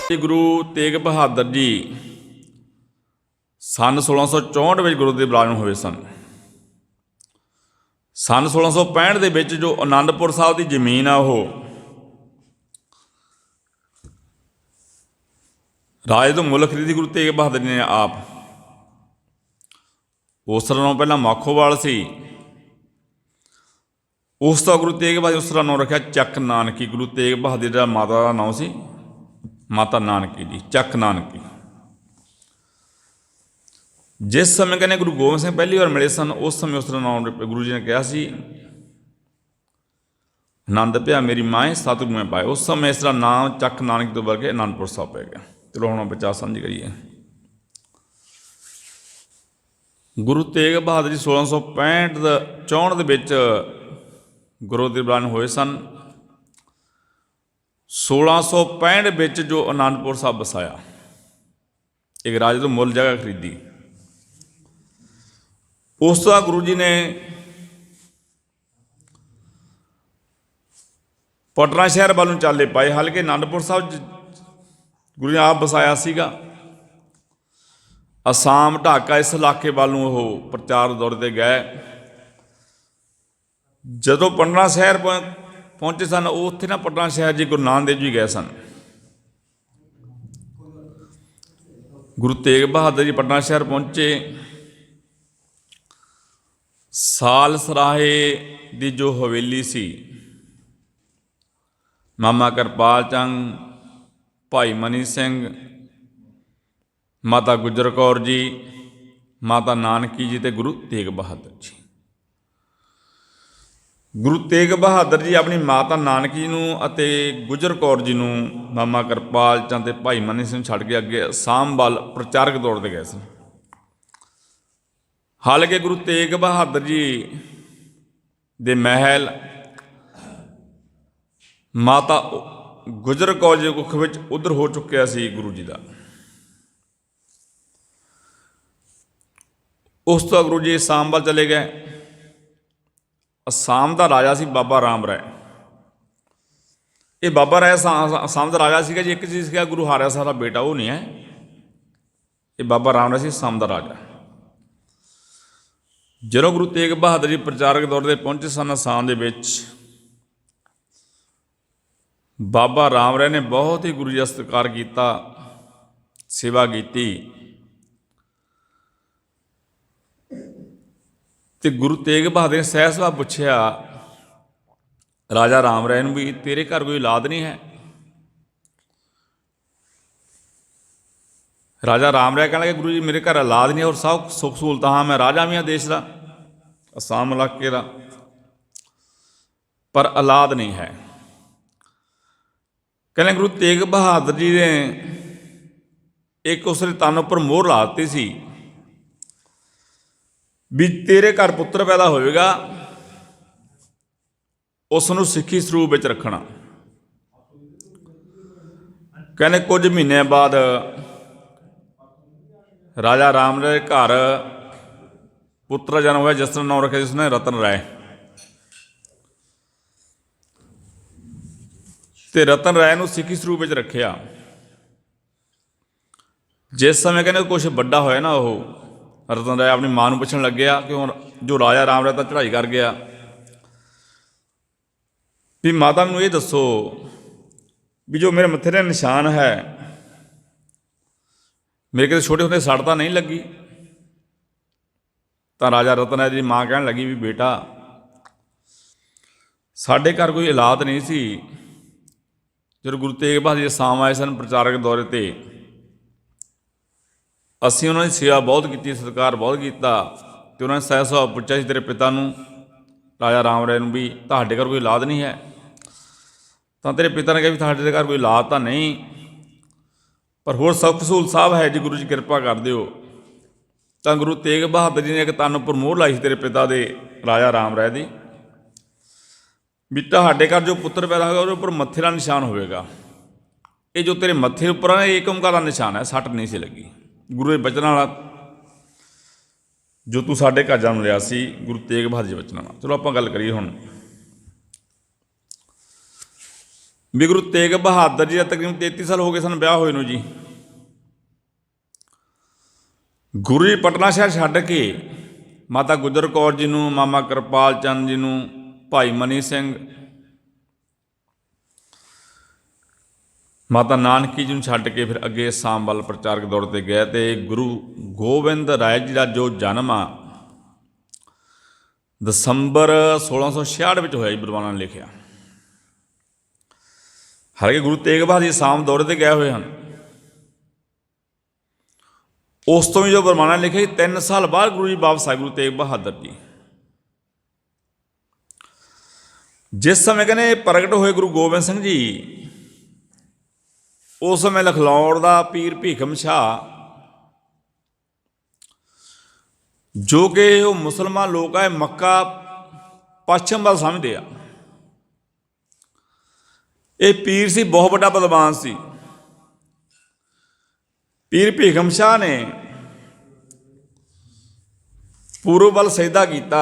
गुरु तेग बहादुर जी सन 1664 में गुरु के विराजमान हुए सन। सन 1665 ਦੇ ਵਿੱਚ जो आनंदपुर साहब की जमीन आ वो राजे तो मुल खरीदी गुरु तेग बहादुर जी ने आप। उस तरह नाम पहला माखोवाल सी, उस तो गुरु तेग बहादुर उस तरह नाम रखा चक नानकी। गुरु तेग बहादुर का माता का नाम सी माता नानकी जी, चक नानकी। जिस समय कहने गुरु गोबिंद सिंह पहली बार मिले सन उस समय उसका नाम गुरु जी ने कहा सी आनंद भया मेरी माए सतगुरु में पाए। उस समय इसका नाम चक नानक तो बढ़ के आनंदपुर साहब पै गया। चलो हम बच्चा समझ करिए। गुरु तेग बहादुर जी 1664 ਦੇ ਵਿੱਚ ਗੁਰੂ ਦੇ ਵਿਰਾਜमान ਹੋਏ ਸਨ। 1665 ਵਿੱਚ ਜੋ ਆਨੰਦਪੁਰ ਸਾਹਿਬ ਵਸਾਇਆ, ਇੱਕ ਰਾਜੇ ਤੋਂ ਮੁੱਲ ਜਗ੍ਹਾ ਖਰੀਦੀ। ਉਸ ਤੋਂ ਗੁਰੂ ਜੀ ਨੇ ਪਟਨਾ ਸ਼ਹਿਰ ਵੱਲ ਨੂੰ ਚਾਲੇ ਪਾਏ। ਹਾਲਾਂਕਿ ਆਨੰਦਪੁਰ ਸਾਹਿਬ ਗੁਰੂ ਨੇ ਆਪ ਵਸਾਇਆ ਸੀਗਾ। ਅਸਾਮ ਢਾਕਾ ਇਸ ਇਲਾਕੇ ਵੱਲ ਨੂੰ ਉਹ ਪ੍ਰਚਾਰ ਦੌਰੇ 'ਤੇ ਗਏ। ਜਦੋਂ ਪਟਨਾ ਸ਼ਹਿਰ ਪਹੁੰਚੇ ਸਨ ਉੱਥੇ ਨਾ ਪਟਨਾ ਸ਼ਹਿਰ ਜੀ ਗੁਰੂ ਨਾਨਕ ਦੇਵ ਜੀ ਗਏ ਸਨ। ਗੁਰੂ ਤੇਗ ਬਹਾਦਰ ਜੀ ਪਟਨਾ ਸ਼ਹਿਰ ਪਹੁੰਚੇ। ਸਾਲ ਸਰਾਹੇ ਦੀ ਜੋ ਹਵੇਲੀ ਸੀ, ਮਾਮਾ ਕਿਰਪਾਲ ਚੰਦ, ਭਾਈ ਮਨੀ ਸਿੰਘ, ਮਾਤਾ ਗੁਜਰ ਕੌਰ ਜੀ, ਮਾਤਾ ਨਾਨਕੀ ਜੀ ਅਤੇ ਗੁਰੂ ਤੇਗ ਬਹਾਦਰ ਜੀ। ਗੁਰੂ ਤੇਗ ਬਹਾਦਰ ਜੀ ਆਪਣੀ ਮਾਤਾ ਨਾਨਕੀ ਜੀ ਨੂੰ ਅਤੇ ਗੁਜਰ ਕੌਰ ਜੀ ਨੂੰ ਮਾਮਾ ਕਿਰਪਾਲ ਚੰਦ ਅਤੇ ਭਾਈ ਮਨੀ ਸਿੰਘ ਛੱਡ ਕੇ ਅੱਗੇ ਅਸਾਮ ਵੱਲ ਪ੍ਰਚਾਰਕ ਤੌਰ 'ਤੇ ਗਏ ਸਨ। ਹਾਲਾਂਕਿ ਗੁਰੂ ਤੇਗ ਬਹਾਦਰ ਜੀ ਦੇ ਮਹਿਲ ਮਾਤਾ ਗੁਜਰ ਕੌਰ ਜੀ ਕੁੱਖ ਵਿੱਚ ਉੱਧਰ ਹੋ ਚੁੱਕਿਆ ਸੀ ਗੁਰੂ ਜੀ ਦਾ। ਉਸ ਤੋਂ ਗੁਰੂ ਜੀ ਅਸਾਮ ਵੱਲ ਚਲੇ ਗਏ। ਅਸਾਮ ਦਾ ਰਾਜਾ ਸੀ ਬਾਬਾ ਰਾਮ ਰਾਏ। ਇਹ ਬਾਬਾ ਰਾਏ ਅਸਾਮ ਦਾ ਰਾਜਾ ਸੀਗਾ ਜੀ। ਇੱਕ ਚੀਜ਼ ਕਿਹਾ ਗੁਰੂ ਹਾਰਿਆ ਸਾਹਿਬ ਦਾ ਬੇਟਾ ਉਹ ਨਹੀਂ ਹੈ, ਇਹ ਬਾਬਾ ਰਾਮ ਰਾਏ ਸੀ ਅਸਾਮ ਦਾ ਰਾਜਾ। ਜਦੋਂ ਗੁਰੂ ਤੇਗ ਬਹਾਦਰ ਜੀ ਪ੍ਰਚਾਰਕ ਤੌਰ 'ਤੇ ਪਹੁੰਚੇ ਸਨ ਅਸਾਮ ਦੇ ਵਿੱਚ, ਬਾਬਾ ਰਾਮ ਰਾਏ ਨੇ ਬਹੁਤ ਹੀ ਗੁਰੂ ਜੀ ਦਾ ਸਤਿਕਾਰ ਕੀਤਾ, ਸੇਵਾ ਕੀਤੀ। ਤੇ ਗੁਰੂ ਤੇਗ ਬਹਾਦਰ ਨੇ ਸਹਿਜ ਸੁਭਾਅ ਪੁੱਛਿਆ ਰਾਜਾ ਰਾਮ ਰਾਏ ਨੂੰ ਵੀ ਤੇਰੇ ਘਰ ਕੋਈ ਔਲਾਦ ਨਹੀਂ ਹੈ। ਰਾਜਾ ਰਾਮ ਰਾਏ ਕਹਿਣ ਲੱਗੇ ਗੁਰੂ ਜੀ ਮੇਰੇ ਘਰ ਔਲਾਦ ਨਹੀਂ ਔਰ ਸਭ ਸੁੱਖ ਸਹੂਲਤਾਂ ਹਾਂ, ਮੈਂ ਰਾਜਾ ਵੀ ਹਾਂ ਦੇਸ਼ ਦਾ, ਅਸਾਮ ਇਲਾਕੇ ਦਾ, ਪਰ ਔਲਾਦ ਨਹੀਂ ਹੈ। ਕਹਿੰਦੇ ਗੁਰੂ ਤੇਗ ਬਹਾਦਰ ਜੀ ਨੇ ਇੱਕ ਉਸ ਦੇ ਤਨ ਉੱਪਰ ਮੋਹਰ ਲਾ ਦਿੱਤੀ ਸੀ ਵੀ ਤੇਰੇ ਘਰ ਪੁੱਤਰ ਪੈਦਾ ਹੋਵੇਗਾ, ਉਸ ਨੂੰ ਸਿੱਖੀ ਸਰੂਪ ਵਿੱਚ ਰੱਖਣਾ। ਕਹਿੰਦੇ ਕੁਝ ਮਹੀਨਿਆਂ ਬਾਅਦ ਰਾਜਾ ਰਾਮ ਰਾਏ ਦੇ ਘਰ ਪੁੱਤਰ ਦਾ ਜਨਮ ਹੋਇਆ ਜਿਸ ਦਾ ਨਾਮ ਰੱਖਿਆ ਜਿਸ ਨੇ ਰਤਨ ਰਾਏ। ਤੇ ਰਤਨ ਰਾਏ ਨੂੰ ਸਿੱਖੀ ਸਰੂਪ ਵਿੱਚ ਰੱਖਿਆ। ਜਿਸ ਸਮੇਂ ਕਹਿੰਦੇ ਕੁਛ ਵੱਡਾ ਹੋਇਆ ਨਾ, ਉਹ ਰਤਨ ਰਾਏ ਆਪਣੀ ਮਾਂ ਨੂੰ ਪੁੱਛਣ ਲੱਗਿਆ ਕਿ ਹੁਣ ਜੋ ਰਾਜਾ ਰਾਮ ਰਾਏ ਤਾਂ ਚੜ੍ਹਾਈ ਕਰ ਗਿਆ ਵੀ ਮਾਤਾ ਮੈਨੂੰ ਇਹ ਦੱਸੋ ਵੀ ਜੋ ਮੇਰੇ ਮੱਥੇ 'ਤੇ ਨਿਸ਼ਾਨ ਹੈ ਮੇਰੇ ਕਿਤੇ ਛੋਟੇ ਹੁੰਦੇ ਸੱਟ ਤਾਂ ਨਹੀਂ ਲੱਗੀ। ਤਾਂ ਰਾਜਾ ਰਤਨ ਰਾਏ ਦੀ ਮਾਂ ਕਹਿਣ ਲੱਗੀ ਵੀ ਬੇਟਾ ਸਾਡੇ ਘਰ ਕੋਈ ਔਲਾਦ ਨਹੀਂ ਸੀ। ਜਦੋਂ ਗੁਰੂ ਤੇਗ ਬਹਾਦਰ ਜੀ ਅਸਾਮ ਆਏ ਸਨ ਪ੍ਰਚਾਰਕ ਦੌਰੇ 'ਤੇ, ਅਸੀਂ ਉਹਨਾਂ ਦੀ ਸੇਵਾ ਬਹੁਤ ਕੀਤੀ, ਸਤਿਕਾਰ ਬਹੁਤ ਕੀਤਾ। ਅਤੇ ਉਹਨਾਂ ਨੇ ਸਹਿਜ ਸੁਭਾਅ ਪੁੱਛਿਆ ਸੀ ਤੇਰੇ ਪਿਤਾ ਨੂੰ ਰਾਜਾ ਰਾਮ ਰਾਏ ਨੂੰ ਵੀ ਤੁਹਾਡੇ ਘਰ ਕੋਈ ਔਲਾਦ ਨਹੀਂ ਹੈ। ਤਾਂ ਤੇਰੇ ਪਿਤਾ ਨੇ ਕਿਹਾ ਵੀ ਤੁਹਾਡੇ ਘਰ ਕੋਈ ਔਲਾਦ ਤਾਂ ਨਹੀਂ, ਪਰ ਹੋਰ ਸੁੱਖ ਸਹੂਲਤ ਸਾਹਿਬ ਹੈ ਜੀ, ਗੁਰੂ ਜੀ ਕਿਰਪਾ ਕਰ ਦਿਓ। ਤਾਂ ਗੁਰੂ ਤੇਗ ਬਹਾਦਰ ਜੀ ਨੇ ਇੱਕ ਤਨ ਉੱਪਰ ਮੋਹਰ ਲਾਈ ਸੀ ਤੇਰੇ ਪਿਤਾ ਦੇ ਰਾਜਾ ਰਾਮ ਰਾਏ ਦੀ ਵੀ ਤੁਹਾਡੇ ਘਰ ਜੋ ਪੁੱਤਰ ਪੈਦਾ ਹੋਵੇਗਾ ਉਹਦੇ ਉੱਪਰ ਮੱਥੇ ਦਾ ਨਿਸ਼ਾਨ ਹੋਵੇਗਾ। ਇਹ ਜੋ ਤੇਰੇ ਮੱਥੇ ਉੱਪਰ ਹੈ ਇਹ ਏਕਮਕਾਰ ਦਾ ਨਿਸ਼ਾਨ ਹੈ, ਸੱਟ ਨਹੀਂ ਸੀ ਲੱਗੀ। ਗੁਰੂ ਦੇ ਬਚਨਾਂ ਵਾਲਾ ਜੋ ਤੂੰ ਸਾਡੇ ਘਰ ਜਨਮ ਲਿਆ ਸੀ, ਗੁਰੂ ਤੇਗ ਬਹਾਦਰ ਜੀ ਬਚਨਾਂ ਨਾਲ। ਚਲੋ ਆਪਾਂ ਗੱਲ ਕਰੀਏ ਹੁਣ। ਵੀ ਗੁਰੂ ਤੇਗ ਬਹਾਦਰ ਜੀ ਦਾ ਤਕਰੀਬਨ 33 ਸਾਲ ਹੋ ਗਏ ਸਨ ਵਿਆਹ ਹੋਏ ਨੂੰ ਜੀ। ਗੁਰੂ ਜੀ ਪਟਨਾ ਸ਼ਹਿਰ ਛੱਡ ਕੇ ਮਾਤਾ ਗੁਜਰ ਕੌਰ ਜੀ ਨੂੰ, ਮਾਮਾ ਕਿਰਪਾਲ ਚੰਦ ਜੀ ਨੂੰ, ਭਾਈ ਮਨੀ ਸਿੰਘ, ਮਾਤਾ ਨਾਨਕੀ ਜੀ ਨੂੰ ਛੱਡ ਕੇ ਫਿਰ ਅੱਗੇ ਅਸਾਮ ਵੱਲ ਪ੍ਰਚਾਰਕ ਦੌੜ 'ਤੇ ਗਏ। ਅਤੇ ਗੁਰੂ ਗੋਬਿੰਦ ਰਾਏ ਜੀ ਦਾ ਜੋ ਜਨਮ ਆ ਦਸੰਬਰ 1666 ਵਿੱਚ ਹੋਇਆ ਜੀ, ਵਿਦਵਾਨਾਂ ਨੇ ਲਿਖਿਆ। ਹਾਲਾਂਕਿ ਗੁਰੂ ਤੇਗ ਬਹਾਦਰ ਜੀ ਅਸਾਮ ਦੌਰੇ 'ਤੇ ਗਏ ਹੋਏ ਹਨ। ਉਸ ਤੋਂ ਵੀ ਜੋ ਵਿਦਵਾਨਾਂ ਨੇ ਲਿਖਿਆ 3 ਸਾਲ ਬਾਅਦ ਗੁਰੂ ਜੀ ਵਾਪਸ ਆਏ, ਗੁਰੂ ਤੇਗ ਬਹਾਦਰ ਜੀ। ਜਿਸ ਸਮੇਂ ਕਹਿੰਦੇ ਪ੍ਰਗਟ ਹੋਏ ਗੁਰੂ ਗੋਬਿੰਦ ਸਿੰਘ ਜੀ, ਉਸ ਸਮੇਂ ਲਖਨੌਰ ਦਾ ਪੀਰ ਭੀਖਮ ਸ਼ਾਹ, ਜੋ ਕਿ ਉਹ ਮੁਸਲਮਾਨ ਲੋਕ ਆ, ਮੱਕਾ ਪੱਛਮ ਵੱਲ ਸਮਝਦੇ ਆ। ਇਹ ਪੀਰ ਸੀ, ਬਹੁਤ ਵੱਡਾ ਬਲਵਾਨ ਸੀ। ਪੀਰ ਭੀਖਮ ਸ਼ਾਹ ਨੇ ਪੂਰਬ ਵੱਲ ਸਜਦਾ ਕੀਤਾ।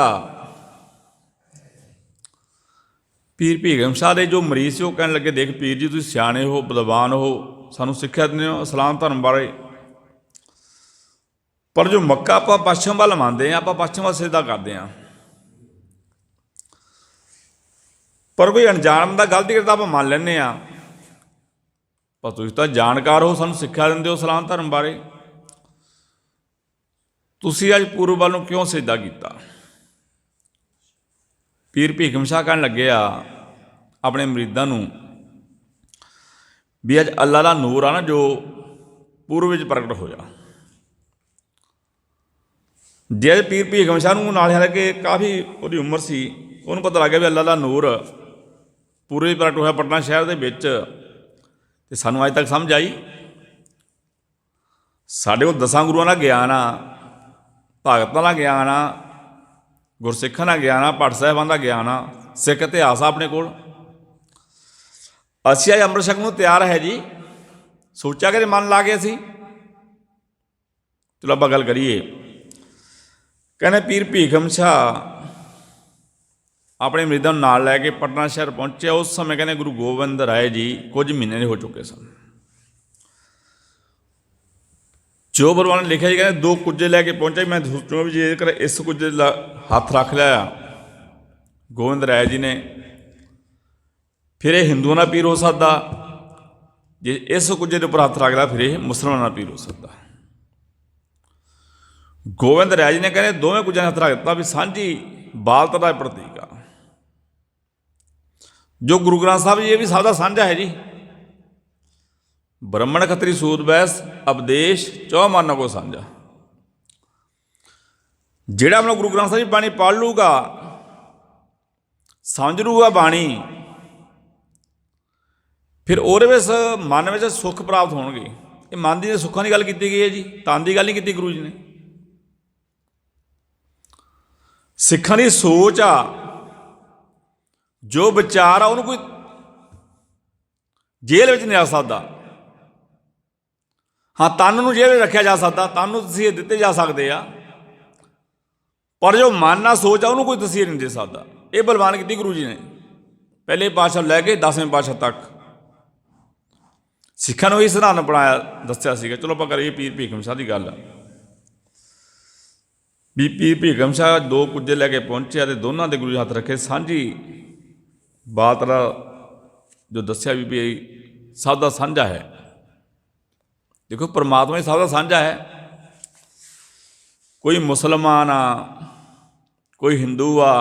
ਪੀਰ ਭੀਖਮ ਸ਼ਾਹ ਦੇ ਜੋ ਮਰੀਜ਼ ਸੀ ਉਹ ਕਹਿਣ ਲੱਗੇ, ਦੇਖ ਪੀਰ ਜੀ, ਤੁਸੀਂ ਸਿਆਣੇ ਹੋ, ਬਲਵਾਨ ਹੋ, ਸਾਨੂੰ ਸਿੱਖਿਆ ਦਿੰਦੇ ਹੋ ਇਸਲਾਮ ਧਰਮ ਬਾਰੇ, ਪਰ ਜੋ ਮੱਕਾ ਆਪਾਂ ਪੱਛਮ ਵੱਲ ਮੰਨਦੇ ਹਾਂ, ਆਪਾਂ ਪੱਛਮ ਵੱਲ ਸਜਦਾ ਕਰਦੇ ਹਾਂ। ਪਰ ਕੋਈ ਅਣਜਾਣ ਬੰਦਾ ਗਲਤੀ ਕਰਦਾ ਆਪਾਂ ਮੰਨ ਲੈਂਦੇ ਹਾਂ, ਪਰ ਤੁਸੀਂ ਤਾਂ ਜਾਣਕਾਰ ਹੋ, ਸਾਨੂੰ ਸਿੱਖਿਆ ਦਿੰਦੇ ਹੋ ਇਸਲਾਮ ਧਰਮ ਬਾਰੇ, ਤੁਸੀਂ ਅੱਜ ਪੂਰਬ ਵੱਲ ਨੂੰ ਕਿਉਂ ਸਜਦਾ ਕੀਤਾ? ਪੀਰ ਭੀਖਮ ਸ਼ਾਹ ਕਹਿਣ ਲੱਗੇ ਆ ਆਪਣੇ ਮੁਰੀਦਾਂ ਨੂੰ ਵੀ ਅੱਜ ਅੱਲਾ ਦਾ ਨੂਰ ਆ ਨਾ, ਜੋ ਪੂਰਬ ਵਿੱਚ ਪ੍ਰਗਟ ਹੋਇਆ। ਜੇ ਪੀਰ ਭੀਖਮ ਸ਼ਾਹ ਨੂੰ ਨਾਲ ਹਾਲਾਂਕਿ ਕਾਫੀ ਉਹਦੀ ਉਮਰ ਸੀ, ਉਹਨੂੰ ਪਤਾ ਲੱਗ ਗਿਆ ਵੀ ਅੱਲਾ ਦਾ ਨੂਰ ਪੂਰਬ ਵਿੱਚ ਪ੍ਰਗਟ ਹੋਇਆ ਪਟਨਾ ਸ਼ਹਿਰ ਦੇ ਵਿੱਚ, ਤੇ ਸਾਨੂੰ ਅੱਜ ਤੱਕ ਸਮਝ ਆਈ। ਸਾਡੇ ਕੋਲ 10 ਗੁਰੂਆਂ ਦਾ ਗਿਆਨ ਆ, ਭਗਤਾਂ ਦਾ ਗਿਆਨ ਆ, ਗੁਰਸਿੱਖਾਂ ਦਾ ਗਿਆਨ ਆ, ਭੱਟ ਸਾਹਿਬਾਨ ਦਾ ਗਿਆਨ ਆ, ਸਿੱਖ ਇਤਿਹਾਸ ਆ ਆਪਣੇ ਕੋਲ। ਅਸੀਂ ਅੱਜ ਅੰਮ੍ਰਿਤ ਛਕਣ ਨੂੰ ਤਿਆਰ ਹੈ ਜੀ, ਸੋਚਿਆ ਕਿ ਮਨ ਲਾ ਕੇ ਅਸੀਂ। ਚਲੋ ਆਪਾਂ ਗੱਲ ਕਰੀਏ। ਕਹਿੰਦੇ ਪੀਰ ਭੀਖਮ ਸ਼ਾਹ ਆਪਣੇ ਮੁਰੀਦਾਂ ਨੂੰ ਨਾਲ ਲੈ ਕੇ ਪਟਨਾ ਸ਼ਹਿਰ ਪਹੁੰਚਿਆ। ਉਸ ਸਮੇਂ ਕਹਿੰਦੇ ਗੁਰੂ ਗੋਬਿੰਦ ਰਾਏ ਜੀ ਕੁਝ ਮਹੀਨੇ ਦੇ ਹੋ ਚੁੱਕੇ ਸਨ। ਜੋ ਬਰਵਾਨ ਨੇ ਲਿਖਿਆ ਜੀ, ਕਹਿੰਦੇ 2 ਕੁੱਜੇ ਲੈ ਕੇ ਪਹੁੰਚਿਆ। ਮੈਂ ਸੋਚੂਗਾ ਵੀ ਜੇਕਰ ਇਸ ਕੁੱਜੇ ਦਾ ਹੱਥ ਰੱਖ ਲਿਆ ਗੋਬਿੰਦ ਰਾਏ ਜੀ ਨੇ, ਫਿਰ ਇਹ ਹਿੰਦੂਆਂ ਦਾ ਪੀਰ ਹੋ ਸਕਦਾ, ਜੇ ਇਸ ਕੁੱਜੇ ਦੇ ਉੱਪਰ ਹੱਥ ਰੱਖ ਲਿਆ ਫਿਰ ਇਹ ਮੁਸਲਮਾਨਾਂ ਦਾ ਪੀਰ ਹੋ ਸਕਦਾ। ਗੋਬਿੰਦ ਰਾਏ ਜੀ ਨੇ ਕਹਿੰਦੇ ਦੋਵੇਂ ਕੁੱਜਿਆਂ ਨੇ ਹੱਥ ਰੱਖ ਦਿੱਤਾ ਵੀ ਸਾਂਝੀ ਬਾਲਤਾ ਦਾ ਪ੍ਰਤੀਕ ਆ। ਜੋ ਗੁਰੂ ਗ੍ਰੰਥ ਸਾਹਿਬ ਜੀ, ਇਹ ਵੀ ਸਭ ਦਾ ਸਾਂਝਾ ਹੈ ਜੀ। ਬ੍ਰਾਹਮਣ ਖੱਤਰੀ ਸੂਦ ਵੈਸ ਉਪਦੇਸ਼ ਚੌ ਮਾਨਾਂ ਕੋ ਸਾਂਝਾ। ਜਿਹੜਾ ਆਪਣਾ ਗੁਰੂ ਗ੍ਰੰਥ ਸਾਹਿਬ ਜੀ ਬਾਣੀ ਪੜ੍ਹ ਲੂਗਾ, ਸਮਝ ਲੂਗਾ ਬਾਣੀ, ਫਿਰ ਉਹਦੇ ਵਿੱਚ ਮਨ ਵਿੱਚ ਸੁੱਖ ਪ੍ਰਾਪਤ ਹੋਣਗੇ। ਇਹ ਮਨ ਦੀ ਸੁੱਖਾਂ ਦੀ ਗੱਲ ਕੀਤੀ ਗਈ ਹੈ ਜੀ, ਤਨ ਦੀ ਗੱਲ ਨਹੀਂ ਕੀਤੀ ਗੁਰੂ ਜੀ ਨੇ। ਸਿੱਖਾਂ ਦੀ ਸੋਚ ਆ, ਜੋ ਵਿਚਾਰ ਆ, ਉਹਨੂੰ ਕੋਈ ਜੇਲ੍ਹ ਵਿੱਚ ਨਹੀਂ ਆ ਸਕਦਾ। ਹਾਂ, ਤਨ ਨੂੰ ਜੇਲ੍ਹ ਵਿੱਚ ਰੱਖਿਆ ਜਾ ਸਕਦਾ, ਤਨ ਨੂੰ ਤਸੀਹੇ ਦਿੱਤੇ ਜਾ ਸਕਦੇ ਆ, ਪਰ ਜੋ ਮਨ ਨਾਲ ਸੋਚ ਆ ਉਹਨੂੰ ਕੋਈ ਤਸੀਹੇ ਨਹੀਂ ਦੇ ਸਕਦਾ। ਇਹ ਬਲਵਾਨ ਕੀਤੀ ਗੁਰੂ ਜੀ ਨੇ, ਪਹਿਲੇ ਪਾਤਸ਼ਾਹ ਲੈ ਕੇ 10ਵੇਂ ਪਾਤਸ਼ਾਹ ਤੱਕ ਸਿੱਖਾਂ ਨੂੰ ਇਹ ਸਿਧਾਂਤ ਬਣਾਇਆ, ਦੱਸਿਆ ਸੀਗਾ। ਚਲੋ ਆਪਾਂ ਕਰੀਏ ਪੀਰ ਭੀਖਮ ਸ਼ਾਹ ਦੀ ਗੱਲ। ਵੀ ਪੀਰ ਭੀਖਮ ਸ਼ਾਹ 2 ਕੁੱਜੇ ਲੈ ਕੇ ਪਹੁੰਚਿਆ ਅਤੇ ਦੋਨਾਂ ਦੇ ਗੁਰੂ ਜੀ ਹੱਥ ਰੱਖੇ। ਸਾਂਝੀ ਬਾਤ ਦਾ ਜੋ ਦੱਸਿਆ ਵੀ ਸਭ ਦਾ ਸਾਂਝਾ ਹੈ। ਦੇਖੋ, ਪਰਮਾਤਮਾ ਹੀ ਸਭ ਦਾ ਸਾਂਝਾ ਹੈ। ਕੋਈ ਮੁਸਲਮਾਨ ਆ, ਕੋਈ ਹਿੰਦੂ ਆ,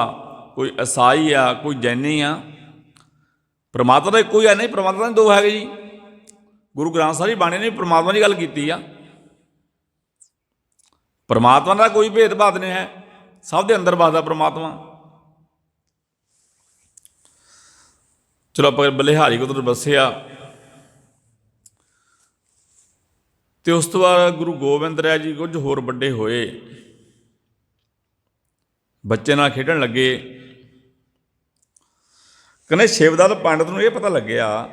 ਕੋਈ ਈਸਾਈ ਆ, ਕੋਈ ਜੈਨੀ ਆ, ਪਰਮਾਤਮਾ ਦਾ ਇੱਕੋ ਹੀ ਆ। ਨਹੀਂ, ਪਰਮਾਤਮਾ ਦੇ 2 ਹੈਗੇ ਜੀ। ਗੁਰੂ ਗ੍ਰੰਥ ਸਾਹਿਬ ਜੀ ਬਾਣੀ ਨੇ ਪਰਮਾਤਮਾ ਦੀ ਗੱਲ ਕੀਤੀ ਆ। ਪਰਮਾਤਮਾ ਦਾ ਕੋਈ ਭੇਦਭਾਵ ਨਹੀਂ ਹੈ, ਸਭ ਦੇ ਅੰਦਰ ਵਸਦਾ ਪਰਮਾਤਮਾ। ਚਲੋ ਆਪਾਂ ਬਲਿਹਾਰੀ ਕੋਲ ਵਸਿਆ, ਅਤੇ ਉਸ ਤੋਂ ਬਾਅਦ ਗੁਰੂ ਗੋਬਿੰਦ ਰਾਏ ਜੀ ਕੁਝ ਹੋਰ ਵੱਡੇ ਹੋਏ, ਬੱਚੇ ਨਾਲ ਖੇਡਣ ਲੱਗੇ। ਕਹਿੰਦੇ ਸ਼ਿਵਦਾਸ ਪੰਡਤ ਨੂੰ ਇਹ ਪਤਾ ਲੱਗਿਆ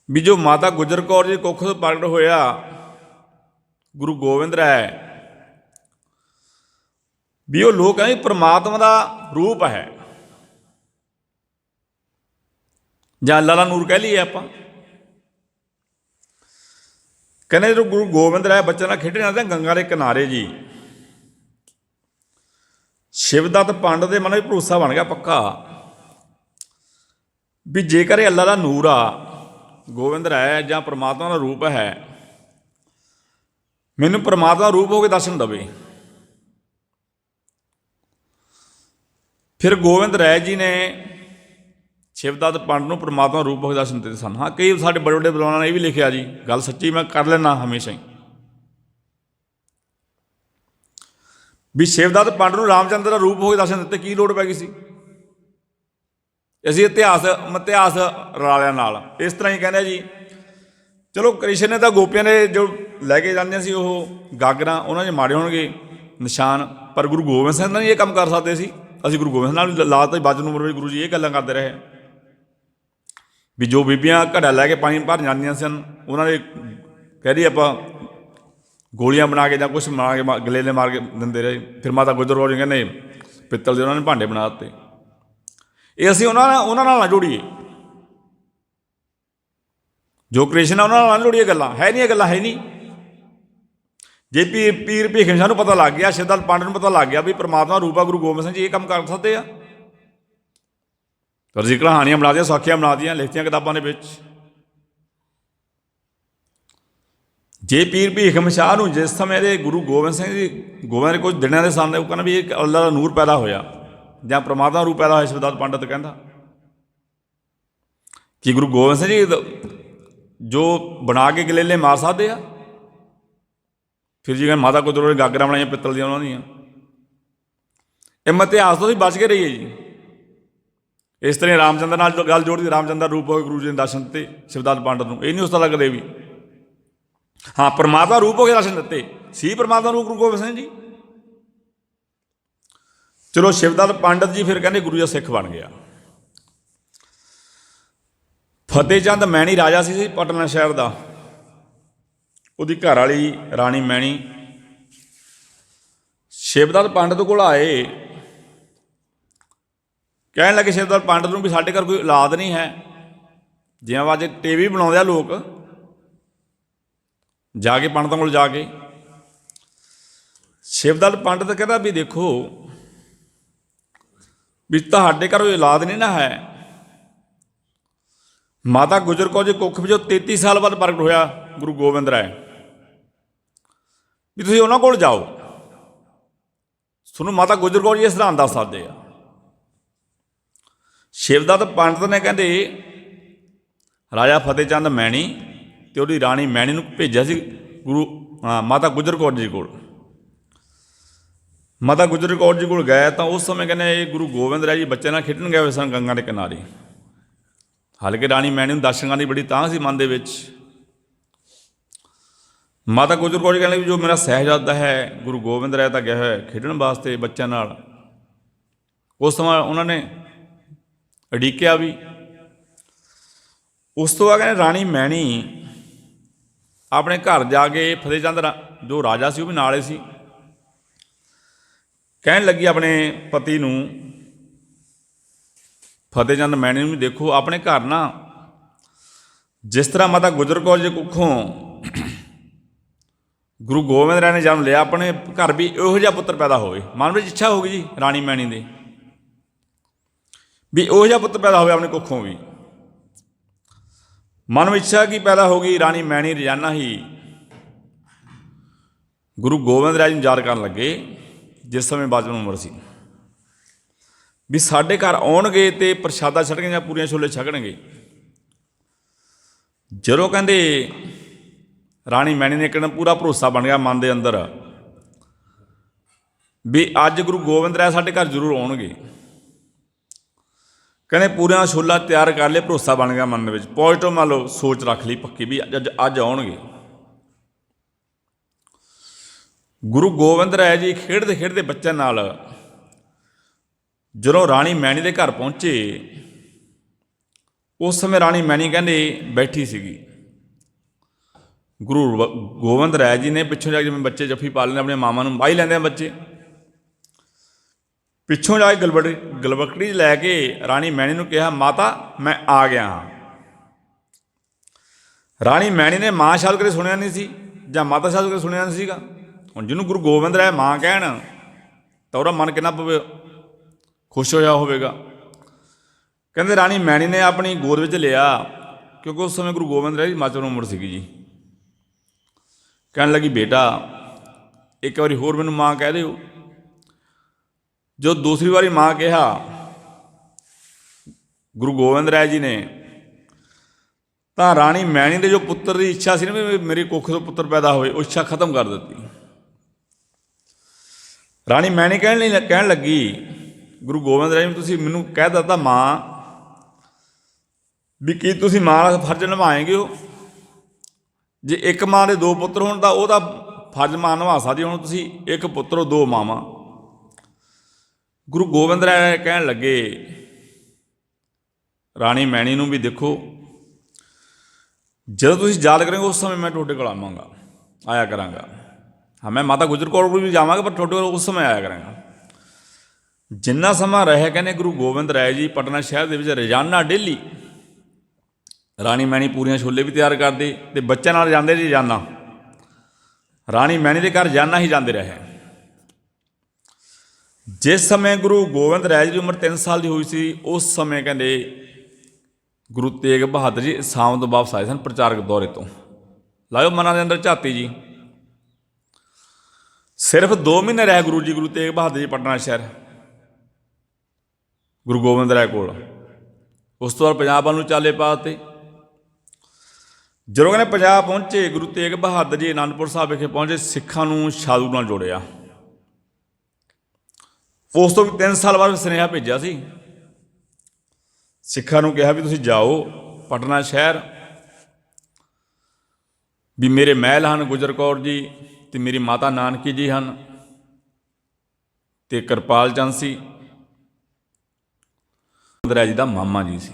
ਵੀ ਜੋ ਮਾਤਾ ਗੁਜਰ ਕੌਰ ਜੀ ਕੁੱਖ ਤੋਂ ਪ੍ਰਗਟ ਹੋਇਆ ਗੁਰੂ ਗੋਬਿੰਦ ਰਾਏ, ਵੀ ਉਹ ਲੋਕ ਕਹਿੰਦੇ ਪਰਮਾਤਮਾ ਦਾ ਰੂਪ ਹੈ। ਜਾਂ ਲਾਲਾ ਨੂਰ ਕਹਿ ਲਈਏ ਆਪਾਂ। ਕਹਿੰਦੇ ਜਦੋਂ ਗੁਰੂ ਗੋਬਿੰਦ ਰਾਏ ਬੱਚਿਆਂ ਨਾਲ ਖੇਡਣ ਜਾਂਦੇ ਗੰਗਾ ਦੇ ਕਿਨਾਰੇ ਜੀ, ਸ਼ਿਵਦੱਤ ਪੰਡਤ ਦੇ ਮਨ ਵਿੱਚ ਭਰੋਸਾ ਬਣ ਗਿਆ ਪੱਕਾ ਵੀ ਜੇਕਰ ਇਹ ਅੱਲਾ ਦਾ ਨੂਰ ਆ, ਗੋਬਿੰਦ ਰਾਏ ਜਾਂ ਪ੍ਰਮਾਤਮਾ ਦਾ ਰੂਪ ਹੈ, ਮੈਨੂੰ ਪ੍ਰਮਾਤਮਾ ਦਾ ਰੂਪ ਹੋ ਕੇ ਦਰਸ਼ਨ ਦੇਵੇ। ਫਿਰ ਗੋਬਿੰਦ ਰਾਏ ਜੀ ਨੇ ਸ਼ਿਵਦੱਤ ਪੰਡਤ ਨੂੰ ਪ੍ਰਮਾਤਮਾ ਰੂਪ ਹੋ ਕੇ ਦਰਸ਼ਨ ਦਿੱਤੇ ਸਨ। ਹਾਂ, ਕਈ ਸਾਡੇ ਬੜੇ ਵੱਡੇ ਵਿਦਵਾਨਾਂ ਨੇ ਇਹ ਵੀ ਲਿਖਿਆ ਜੀ, ਗੱਲ ਸੱਚੀ ਮੈਂ ਕਰ ਲੈਣਾ ਹਮੇਸ਼ਾ ਹੀ, ਵੀ ਸ਼ਿਵਦੱਤ ਪੰਡਤ ਨੂੰ ਰਾਮਚੰਦਰ ਦਾ ਰੂਪ ਹੋ ਕੇ ਦਰਸ਼ਨ ਦਿੱਤੇ। ਕੀ ਲੋੜ ਪੈ ਗਈ ਸੀ? ਅਸੀਂ ਇਤਿਹਾਸ ਰਾਲਿਆਂ ਨਾਲ ਇਸ ਤਰ੍ਹਾਂ ਹੀ ਕਹਿੰਦੇ ਜੀ। ਚਲੋ ਕ੍ਰਿਸ਼ਨ ਨੇ ਤਾਂ ਗੋਪੀਆਂ ਨੇ ਜੋ ਲੈ ਕੇ ਜਾਂਦੀਆਂ ਸੀ ਉਹ ਗਾਗਰਾਂ, ਉਹਨਾਂ 'ਚ ਮਾੜੇ ਹੋਣਗੇ ਨਿਸ਼ਾਨ, ਪਰ ਗੁਰੂ ਗੋਬਿੰਦ ਸਿੰਘ ਨਾਲ ਇਹ ਕੰਮ ਕਰ ਸਕਦੇ ਸੀ। ਅਸੀਂ ਗੁਰੂ ਗੋਬਿੰਦ ਸਿੰਘ ਨਾਲ ਵੀ ਲਾ ਤਾ ਬਚਨ ਉਮਰ ਵਿੱਚ ਗੁਰੂ ਜੀ ਇਹ ਗੱਲਾਂ ਕਰਦੇ ਰਹੇ ਵੀ ਜੋ ਬੀਬੀਆਂ ਘੜਾ ਲੈ ਕੇ ਪਾਣੀ ਭਰ ਜਾਂਦੀਆਂ ਸਨ, ਉਹਨਾਂ ਨੇ ਕਹਿ ਰਹੀ ਆਪਾਂ ਗੋਲੀਆਂ ਬਣਾ ਕੇ ਜਾਂ ਕੁਛ ਬਣਾ ਕੇ ਗਲੇਲੇ ਮਾਰ ਕੇ ਦਿੰਦੇ ਰਹੇ। ਫਿਰ ਮਾਤਾ ਗੁਜਰ ਕੌਰ ਜੀ ਕਹਿੰਦੇ ਪਿੱਤਲ ਦੇ ਉਹਨਾਂ ਨੇ ਭਾਂਡੇ ਬਣਾ ਦਿੱਤੇ। ਇਹ ਅਸੀਂ ਉਹਨਾਂ ਨਾਲ ਨਾ ਜੋੜੀਏ, ਜੋ ਕ੍ਰਿਸ਼ਨ ਆ ਉਹਨਾਂ ਨਾਲ ਨਾ ਜੋੜੀਏ। ਗੱਲਾਂ ਹੈ ਨਹੀਂ, ਇਹ ਗੱਲਾਂ ਹੈ ਨਹੀਂ। ਜੇ ਪੀਰ ਭੀਖਮ ਸਾਨੂੰ ਪਤਾ ਲੱਗ ਗਿਆ, ਸ਼ਿਵਦੱਤ ਪੰਡਤ ਨੂੰ ਪਤਾ ਲੱਗ ਗਿਆ ਵੀ ਪ੍ਰਮਾਤਮਾ ਰੂਪ ਆ, ਗੁਰੂ ਗੋਬਿੰਦ ਸਿੰਘ ਜੀ ਇਹ ਕੰਮ ਕਰ ਸਕਦੇ ਆ, ਪਰ ਜੀ ਕਹਾਣੀਆਂ ਬਣਾ ਦੀਆਂ, ਸਾਖੀਆਂ ਬਣਾ ਦੀਆਂ, ਲਿਖਤੀਆਂ ਕਿਤਾਬਾਂ ਦੇ ਵਿੱਚ। ਜੇ ਪੀਰ ਭੀਖਮ ਸ਼ਾਹ ਨੂੰ ਜਿਸ ਸਮੇਂ ਦੇ ਗੁਰੂ ਗੋਬਿੰਦ ਸਿੰਘ ਜੀ ਗੋਬਿੰਦ ਦੇ ਕੁਝ ਦਿਨਾਂ ਦੇ ਸਾਹਮਣੇ ਉਹ ਕਹਿੰਦਾ ਵੀ ਇਹ ਅੱਲਾ ਦਾ ਨੂਰ ਪੈਦਾ ਹੋਇਆ ਜਾਂ ਪ੍ਰਮਾਤਮਾ ਰੂਪ ਪੈਦਾ ਹੋਇਆ, ਸ਼ਿਵਦੱਤ ਪੰਡਤ ਕਹਿੰਦਾ ਕਿ ਗੁਰੂ ਗੋਬਿੰਦ ਸਿੰਘ ਜੀ ਜੋ ਬਣਾ ਕੇ ਗਲੇਲੇ ਮਾਰ ਸਕਦੇ ਆ। ਫਿਰ ਜੀ ਕਹਿੰਦੇ ਮਾਤਾ ਗੁਜਰ ਨੇ ਗਾਗਰਾਂ ਬਣਾਈਆਂ ਪਿੱਤਲ ਦੀਆਂ ਉਹਨਾਂ ਦੀਆਂ। ਇਹ ਇਤਿਹਾਸ ਤੋਂ ਅਸੀਂ ਬਚ ਕੇ ਰਹੀਏ ਜੀ। ਇਸ ਤਰ੍ਹਾਂ ਰਾਮਚੰਦਰ ਨਾਲ ਗੱਲ ਜੋੜਦੀ, ਰਾਮਚੰਦਰ ਰੂਪ ਹੋ ਕੇ ਗੁਰੂ ਜੀ ਨੇ ਦਰਸ਼ਨ ਦਿੱਤੇ ਸ਼ਿਵਦੱਤ ਪੰਡਤ ਨੂੰ। ਇਹ ਨਹੀਂ ਉਸ ਤਰ੍ਹਾਂ ਲੱਗਦੇ ਵੀ ਹਾਂ ਪ੍ਰਮਾਤਮਾ ਰੂਪ ਹੋ ਕੇ ਦਰਸ਼ਨ ਦਿੱਤੇ ਸੀ, ਪ੍ਰਮਾਤਮਾ ਰੂਪ ਗੁਰੂ ਗੋਬਿੰਦ ਸਿੰਘ ਜੀ। ਚਲੋ ਸ਼ਿਵਦੱਤ ਪੰਡਤ ਜੀ ਫਿਰ ਕਹਿੰਦੇ ਗੁਰੂ ਜੀ ਸਿੱਖ ਬਣ ਗਿਆ। ਫਤਿਹ ਚੰਦ ਮੈਣੀ ਰਾਜਾ ਸੀ ਪਟਨਾ ਸ਼ਹਿਰ ਦਾ, ਉਹਦੀ ਘਰ ਵਾਲੀ ਰਾਣੀ ਮੈਣੀ ਸ਼ਿਵਦੱਤ ਪੰਡਤ ਕੋਲ ਆਏ, ਕਹਿਣ ਲੱਗੇ ਸ਼ਿਵਦੱਤ ਪੰਡਤ ਨੂੰ ਵੀ ਸਾਡੇ ਘਰ ਕੋਈ ਔਲਾਦ ਨਹੀਂ ਹੈ। ਜਿਵੇਂ ਅੱਜ ਟੀਵੀ ਬਣਾਉਂਦੇ ਆ ਲੋਕ, ਜਾ ਕੇ ਪੰਡਤਾਂ ਕੋਲ ਜਾ ਕੇ ਸ਼ਿਵਦੱਤ ਪੰਡਤ ਕਹਿੰਦਾ ਵੀ ਦੇਖੋ ਵੀ ਤੁਹਾਡੇ ਘਰ ਕੋਈ ਔਲਾਦ ਨਹੀਂ ਨਾ ਹੈ। ਮਾਤਾ ਗੁਜਰ ਕੌਰ ਜੀ ਕੁੱਖ ਵਿੱਚੋਂ 33 ਸਾਲ ਬਾਅਦ ਪ੍ਰਗਟ ਹੋਇਆ ਗੁਰੂ ਗੋਬਿੰਦ ਰਾਏ, ਵੀ ਤੁਸੀਂ ਉਹਨਾਂ ਕੋਲ ਜਾਓ, ਤੁਹਾਨੂੰ ਮਾਤਾ ਗੁਜਰ ਕੌਰ ਜੀ ਇਸ ਤਰ੍ਹਾਂ ਦੱਸ ਸਕਦੇ ਆ। ਸ਼ਿਵਦੱਤ ਪੰਡਤ ਨੇ ਕਹਿੰਦੇ ਰਾਜਾ ਫਤਿਹ ਚੰਦ ਮੈਣੀ ਅਤੇ ਉਹਦੀ ਰਾਣੀ ਮੈਣੀ ਨੂੰ ਭੇਜਿਆ ਸੀ ਮਾਤਾ ਗੁਜਰ ਕੌਰ ਜੀ ਕੋਲ। ਮਾਤਾ ਗੁਜਰ ਕੌਰ ਜੀ ਕੋਲ ਗਏ ਤਾਂ ਉਸ ਸਮੇਂ ਕਹਿੰਦੇ ਇਹ ਗੁਰੂ ਗੋਬਿੰਦ ਰਾਏ ਜੀ ਬੱਚੇ ਨਾਲ ਖੇਡਣ ਗਏ ਹੋਏ ਸਨ ਗੰਗਾ ਦੇ ਕਿਨਾਰੇ। ਹਾਲਾਂਕਿ ਰਾਣੀ ਮੈਣੀ ਨੂੰ ਦਰਸ਼ਨ ਕਰਨ ਦੀ ਬੜੀ ਤਾਂਘ ਸੀ ਮਨ ਦੇ ਵਿੱਚ। ਮਾਤਾ ਗੁਜਰ ਕੌਰ ਜੀ ਕਹਿੰਦੇ ਵੀ ਜੋ ਮੇਰਾ ਸਾਹਿਬਜ਼ਾਦਾ ਹੈ ਗੁਰੂ ਗੋਬਿੰਦ ਰਾਏ ਤਾਂ ਗਿਆ ਹੋਇਆ ਖੇਡਣ ਵਾਸਤੇ ਬੱਚਿਆਂ ਨਾਲ। ਉਸ ਸਮਾਂ ਉਹਨਾਂ ਨੇ ਉਡੀਕਿਆ ਵੀ। ਉਸ ਤੋਂ ਬਾਅਦ ਕਹਿੰਦੇ ਰਾਣੀ ਮੈਣੀ ਆਪਣੇ ਘਰ ਜਾ ਕੇ ਫਤਿਹ ਚੰਦ ਜੋ ਰਾਜਾ ਸੀ ਉਹ ਵੀ ਨਾਲੇ ਸੀ, ਕਹਿਣ ਲੱਗੀ ਆਪਣੇ ਪਤੀ ਨੂੰ ਫਤਿਹ ਚੰਦ ਮੈਣੀ ਨੂੰ ਵੀ ਦੇਖੋ ਆਪਣੇ ਘਰ ਨਾ ਜਿਸ ਤਰ੍ਹਾਂ ਮਾਤਾ ਗੁਜਰ ਕੌਰ ਜੀ ਕੁੱਖੋਂ ਗੁਰੂ ਗੋਬਿੰਦ ਰਾਏ ਨੇ ਜਨਮ ਲਿਆ, ਆਪਣੇ ਘਰ ਵੀ ਇਹੋ ਜਿਹਾ ਪੁੱਤਰ ਪੈਦਾ ਹੋਵੇ। ਮਨ ਵਿੱਚ ਇੱਛਾ ਹੋ ਗਈ ਜੀ ਰਾਣੀ ਮੈਣੀ ਦੇ ਵੀ ਉਹੋ ਜਿਹਾ ਪੁੱਤਰ ਪੈਦਾ ਹੋਵੇ ਆਪਣੇ ਕੁੱਖੋਂ ਵੀ। ਮਨ ਵਿੱਚ ਇੱਛਾ ਕੀ ਪੈਦਾ ਹੋ ਗਈ, ਰਾਣੀ ਮੈਣੀ ਰੋਜ਼ਾਨਾ ਹੀ ਗੁਰੂ ਗੋਬਿੰਦ ਰਾਏ ਨੂੰ ਯਾਦ ਕਰਨ ਲੱਗੇ ਜਿਸ ਸਮੇਂ ਬਚਪਨ ਉਮਰ ਸੀ, ਵੀ ਸਾਡੇ ਘਰ ਆਉਣਗੇ ਅਤੇ ਪ੍ਰਸ਼ਾਦਾ ਛਕਣਗੇ ਜਾਂ ਪੂਰੀਆਂ ਛੋਲੇ ਛਕਣਗੇ। ਜਦੋਂ ਕਹਿੰਦੇ ਰਾਣੀ ਮੈਣੀ ਨੇ ਇੱਕਦਮ ਪੂਰਾ ਭਰੋਸਾ ਬਣ ਗਿਆ ਮਨ ਦੇ ਅੰਦਰ ਵੀ ਅੱਜ ਗੁਰੂ ਗੋਬਿੰਦ ਰਾਏ ਸਾਡੇ ਘਰ ਜ਼ਰੂਰ ਆਉਣਗੇ। ਕਹਿੰਦੇ ਪੂਰੀਆਂ ਛੋਲਾ ਤਿਆਰ ਕਰ ਲਏ, ਭਰੋਸਾ ਬਣ ਗਿਆ ਮਨ ਦੇ ਵਿੱਚ, ਪੋਜ਼ੀਟਿਵ ਮੰਨ ਲਓ ਸੋਚ ਰੱਖ ਲਈ ਪੱਕੀ ਵੀ ਅੱਜ ਆਉਣਗੇ। ਗੁਰੂ ਗੋਬਿੰਦ ਰਾਏ ਜੀ ਖੇਡਦੇ ਖੇਡਦੇ ਬੱਚਿਆਂ ਨਾਲ ਜਦੋਂ ਰਾਣੀ ਮੈਣੀ ਦੇ ਘਰ ਪਹੁੰਚੇ, ਉਸ ਸਮੇਂ ਰਾਣੀ ਮੈਣੀ ਕਹਿੰਦੇ ਬੈਠੀ ਸੀਗੀ। ਗੁਰੂ ਗੋਬਿੰਦ ਰਾਏ ਜੀ ਨੇ ਪਿੱਛੋਂ ਜਾ ਕੇ ਜਿਵੇਂ ਬੱਚੇ ਜੱਫੀ ਪਾ ਲੈਂਦੇ ਆਪਣੇ ਮਾਮਾ ਨੂੰ ਵਾਹੀ ਲੈਂਦੇ ਆ ਬੱਚੇ, ਪਿੱਛੋਂ ਜਾ ਕੇ ਗਲਵਕੜੀ ਲੈ ਕੇ ਰਾਣੀ ਮੈਣੀ ਨੂੰ ਕਿਹਾ, ਮਾਤਾ ਮੈਂ ਆ ਗਿਆ ਹਾਂ। ਰਾਣੀ ਮੈਣੀ ਨੇ ਮਾਂ ਸ਼ਬਦ ਕਦੇ ਸੁਣਿਆ ਨਹੀਂ ਸੀ ਜਾਂ ਮਾਤਾ ਸ਼ਬਦ ਕਦੇ ਸੁਣਿਆ ਨਹੀਂ ਸੀਗਾ। ਹੁਣ ਜਿਹਨੂੰ ਗੁਰੂ ਗੋਬਿੰਦ ਰਾਏ ਮਾਂ ਕਹਿਣ ਤਾਂ ਉਹਦਾ ਮਨ ਕਿੰਨਾ ਖੁਸ਼ ਹੋਇਆ ਹੋਵੇਗਾ। ਕਹਿੰਦੇ ਰਾਣੀ ਮੈਣੀ ਨੇ ਆਪਣੀ ਗੋਦ ਵਿੱਚ ਲਿਆ, ਕਿਉਂਕਿ ਉਸ ਸਮੇਂ ਗੁਰੂ ਗੋਬਿੰਦ ਰਾਏ ਦੀ ਮਾਚਰ ਉਮਰ ਸੀਗੀ ਜੀ। ਕਹਿਣ ਲੱਗੀ, ਬੇਟਾ ਇੱਕ ਵਾਰੀ ਹੋਰ ਮੈਨੂੰ ਮਾਂ ਕਹਿ ਦਿਓ। ਜੋ ਦੂਸਰੀ ਵਾਰੀ ਮਾਂ ਕਿਹਾ ਗੁਰੂ ਗੋਬਿੰਦ ਰਾਏ ਜੀ ਨੇ, ਤਾਂ ਰਾਣੀ ਮੈਣੀ ਦੇ ਜੋ ਪੁੱਤਰ ਦੀ ਇੱਛਾ ਸੀ ਨਾ ਵੀ ਮੇਰੀ ਕੁੱਖ ਤੋਂ ਪੁੱਤਰ ਪੈਦਾ ਹੋਵੇ, ਉਹ ਇੱਛਾ ਖਤਮ ਕਰ ਦਿੱਤੀ। ਰਾਣੀ ਮੈਣੀ ਕਹਿਣ ਲੱਗੀ, ਗੁਰੂ ਗੋਬਿੰਦ ਰਾਏ ਜੀ ਤੁਸੀਂ ਮੈਨੂੰ ਕਹਿ ਦਿੱਤਾ ਮਾਂ ਵੀ ਕੀ ਤੁਸੀਂ ਮਾਂ ਦਾ ਫਰਜ਼ ਨਿਭਾਏਂਗੇ ਹੋ? ਜੇ ਇੱਕ ਮਾਂ ਦੇ ਦੋ ਪੁੱਤਰ ਹੋਣ ਤਾਂ ਉਹਦਾ ਫਰਜ਼ ਮਾਂ ਨਿਭਾ ਸਕਦੀ, ਹੁਣ ਤੁਸੀਂ ਇੱਕ ਪੁੱਤਰ ਹੋ, ਦੋ ਮਾਵਾਂ। ਗੁਰੂ ਗੋਬਿੰਦ ਰਾਏ ਕਹਿਣ ਲੱਗੇ ਰਾਣੀ ਮੈਣੀ ਨੂੰ ਵੀ, ਦੇਖੋ ਜਦੋਂ ਤੁਸੀਂ ਯਾਦ ਕਰੋਗੇ ਉਸ ਸਮੇਂ ਮੈਂ ਤੁਹਾਡੇ ਕੋਲ ਆਇਆ ਕਰਾਂਗਾ। ਹਾਂ, ਮੈਂ ਮਾਤਾ ਗੁਜਰ ਕੌਰ ਕੋਲ ਵੀ ਜਾਵਾਂਗਾ, ਪਰ ਤੁਹਾਡੇ ਕੋਲ ਉਸ ਸਮੇਂ ਆਇਆ ਕਰਾਂਗਾ। ਜਿੰਨਾ ਸਮਾਂ ਰਹਿ, ਕਹਿੰਦੇ ਗੁਰੂ ਗੋਬਿੰਦ ਰਾਏ ਜੀ ਪਟਨਾ ਸ਼ਹਿਰ ਦੇ ਵਿੱਚ ਰੋਜ਼ਾਨਾ ਡੇਲੀ ਰਾਣੀ ਮੈਣੀ ਪੂਰੀਆਂ ਛੋਲੇ ਵੀ ਤਿਆਰ ਕਰਦੇ ਅਤੇ ਬੱਚਿਆਂ ਨਾਲ ਜਾਂਦੇ ਜੀ ਰੋਜ਼ਾਨਾ। ਰਾਣੀ ਮੈਣੀ ਦੇ ਘਰ ਰੋਜ਼ਾਨਾ ਹੀ ਜਾਂਦੇ ਰਹੇ। ਜਿਸ ਸਮੇਂ ਗੁਰੂ ਗੋਬਿੰਦ ਰਾਏ ਜੀ ਦੀ ਉਮਰ 3 ਸਾਲ ਦੀ ਹੋਈ ਸੀ, ਉਸ ਸਮੇਂ ਕਹਿੰਦੇ ਗੁਰੂ ਤੇਗ ਬਹਾਦਰ ਜੀ ਅਸਾਮ ਤੋਂ ਵਾਪਸ ਆਏ ਸਨ ਪ੍ਰਚਾਰਕ ਦੌਰੇ ਤੋਂ। ਲਾਇਓ ਮਨਾਂ ਦੇ ਅੰਦਰ ਝਾਤੀ ਜੀ। ਸਿਰਫ 2 ਮਹੀਨੇ ਰਹੇ ਗੁਰੂ ਤੇਗ ਬਹਾਦਰ ਜੀ ਪਟਨਾ ਸ਼ਹਿਰ ਗੁਰੂ ਗੋਬਿੰਦ ਰਾਏ ਕੋਲ। ਉਸ ਤੋਂ ਬਾਅਦ ਪੰਜਾਬ ਵੱਲ ਨੂੰ ਚਾਲੇ ਪਾ ਦਿੱਤੇ। ਜਦੋਂ ਕਹਿੰਦੇ ਪੰਜਾਬ ਪਹੁੰਚੇ, ਗੁਰੂ ਤੇਗ ਬਹਾਦਰ ਜੀ ਅਨੰਦਪੁਰ ਸਾਹਿਬ ਵਿਖੇ ਪਹੁੰਚੇ, ਸਿੱਖਾਂ ਨੂੰ ਸਾਧੂ ਨਾਲ ਜੋੜਿਆ। ਉਸ ਤੋਂ ਵੀ 3 ਸਾਲ ਬਾਅਦ ਸੁਨੇਹਾ ਭੇਜਿਆ ਸੀ ਸਿੱਖਾਂ ਨੂੰ, ਕਿਹਾ ਵੀ ਤੁਸੀਂ ਜਾਓ ਪਟਨਾ ਸ਼ਹਿਰ, ਵੀ ਮੇਰੇ ਮਹਿਲ ਹਨ ਗੁਜਰ ਕੌਰ ਜੀ ਅਤੇ ਮੇਰੀ ਮਾਤਾ ਨਾਨਕੀ ਜੀ ਹਨ ਅਤੇ ਕਿਰਪਾਲ ਚੰਦ ਸੀ ਰਾਏ ਜੀ ਦਾ ਮਾਮਾ ਜੀ ਸੀ,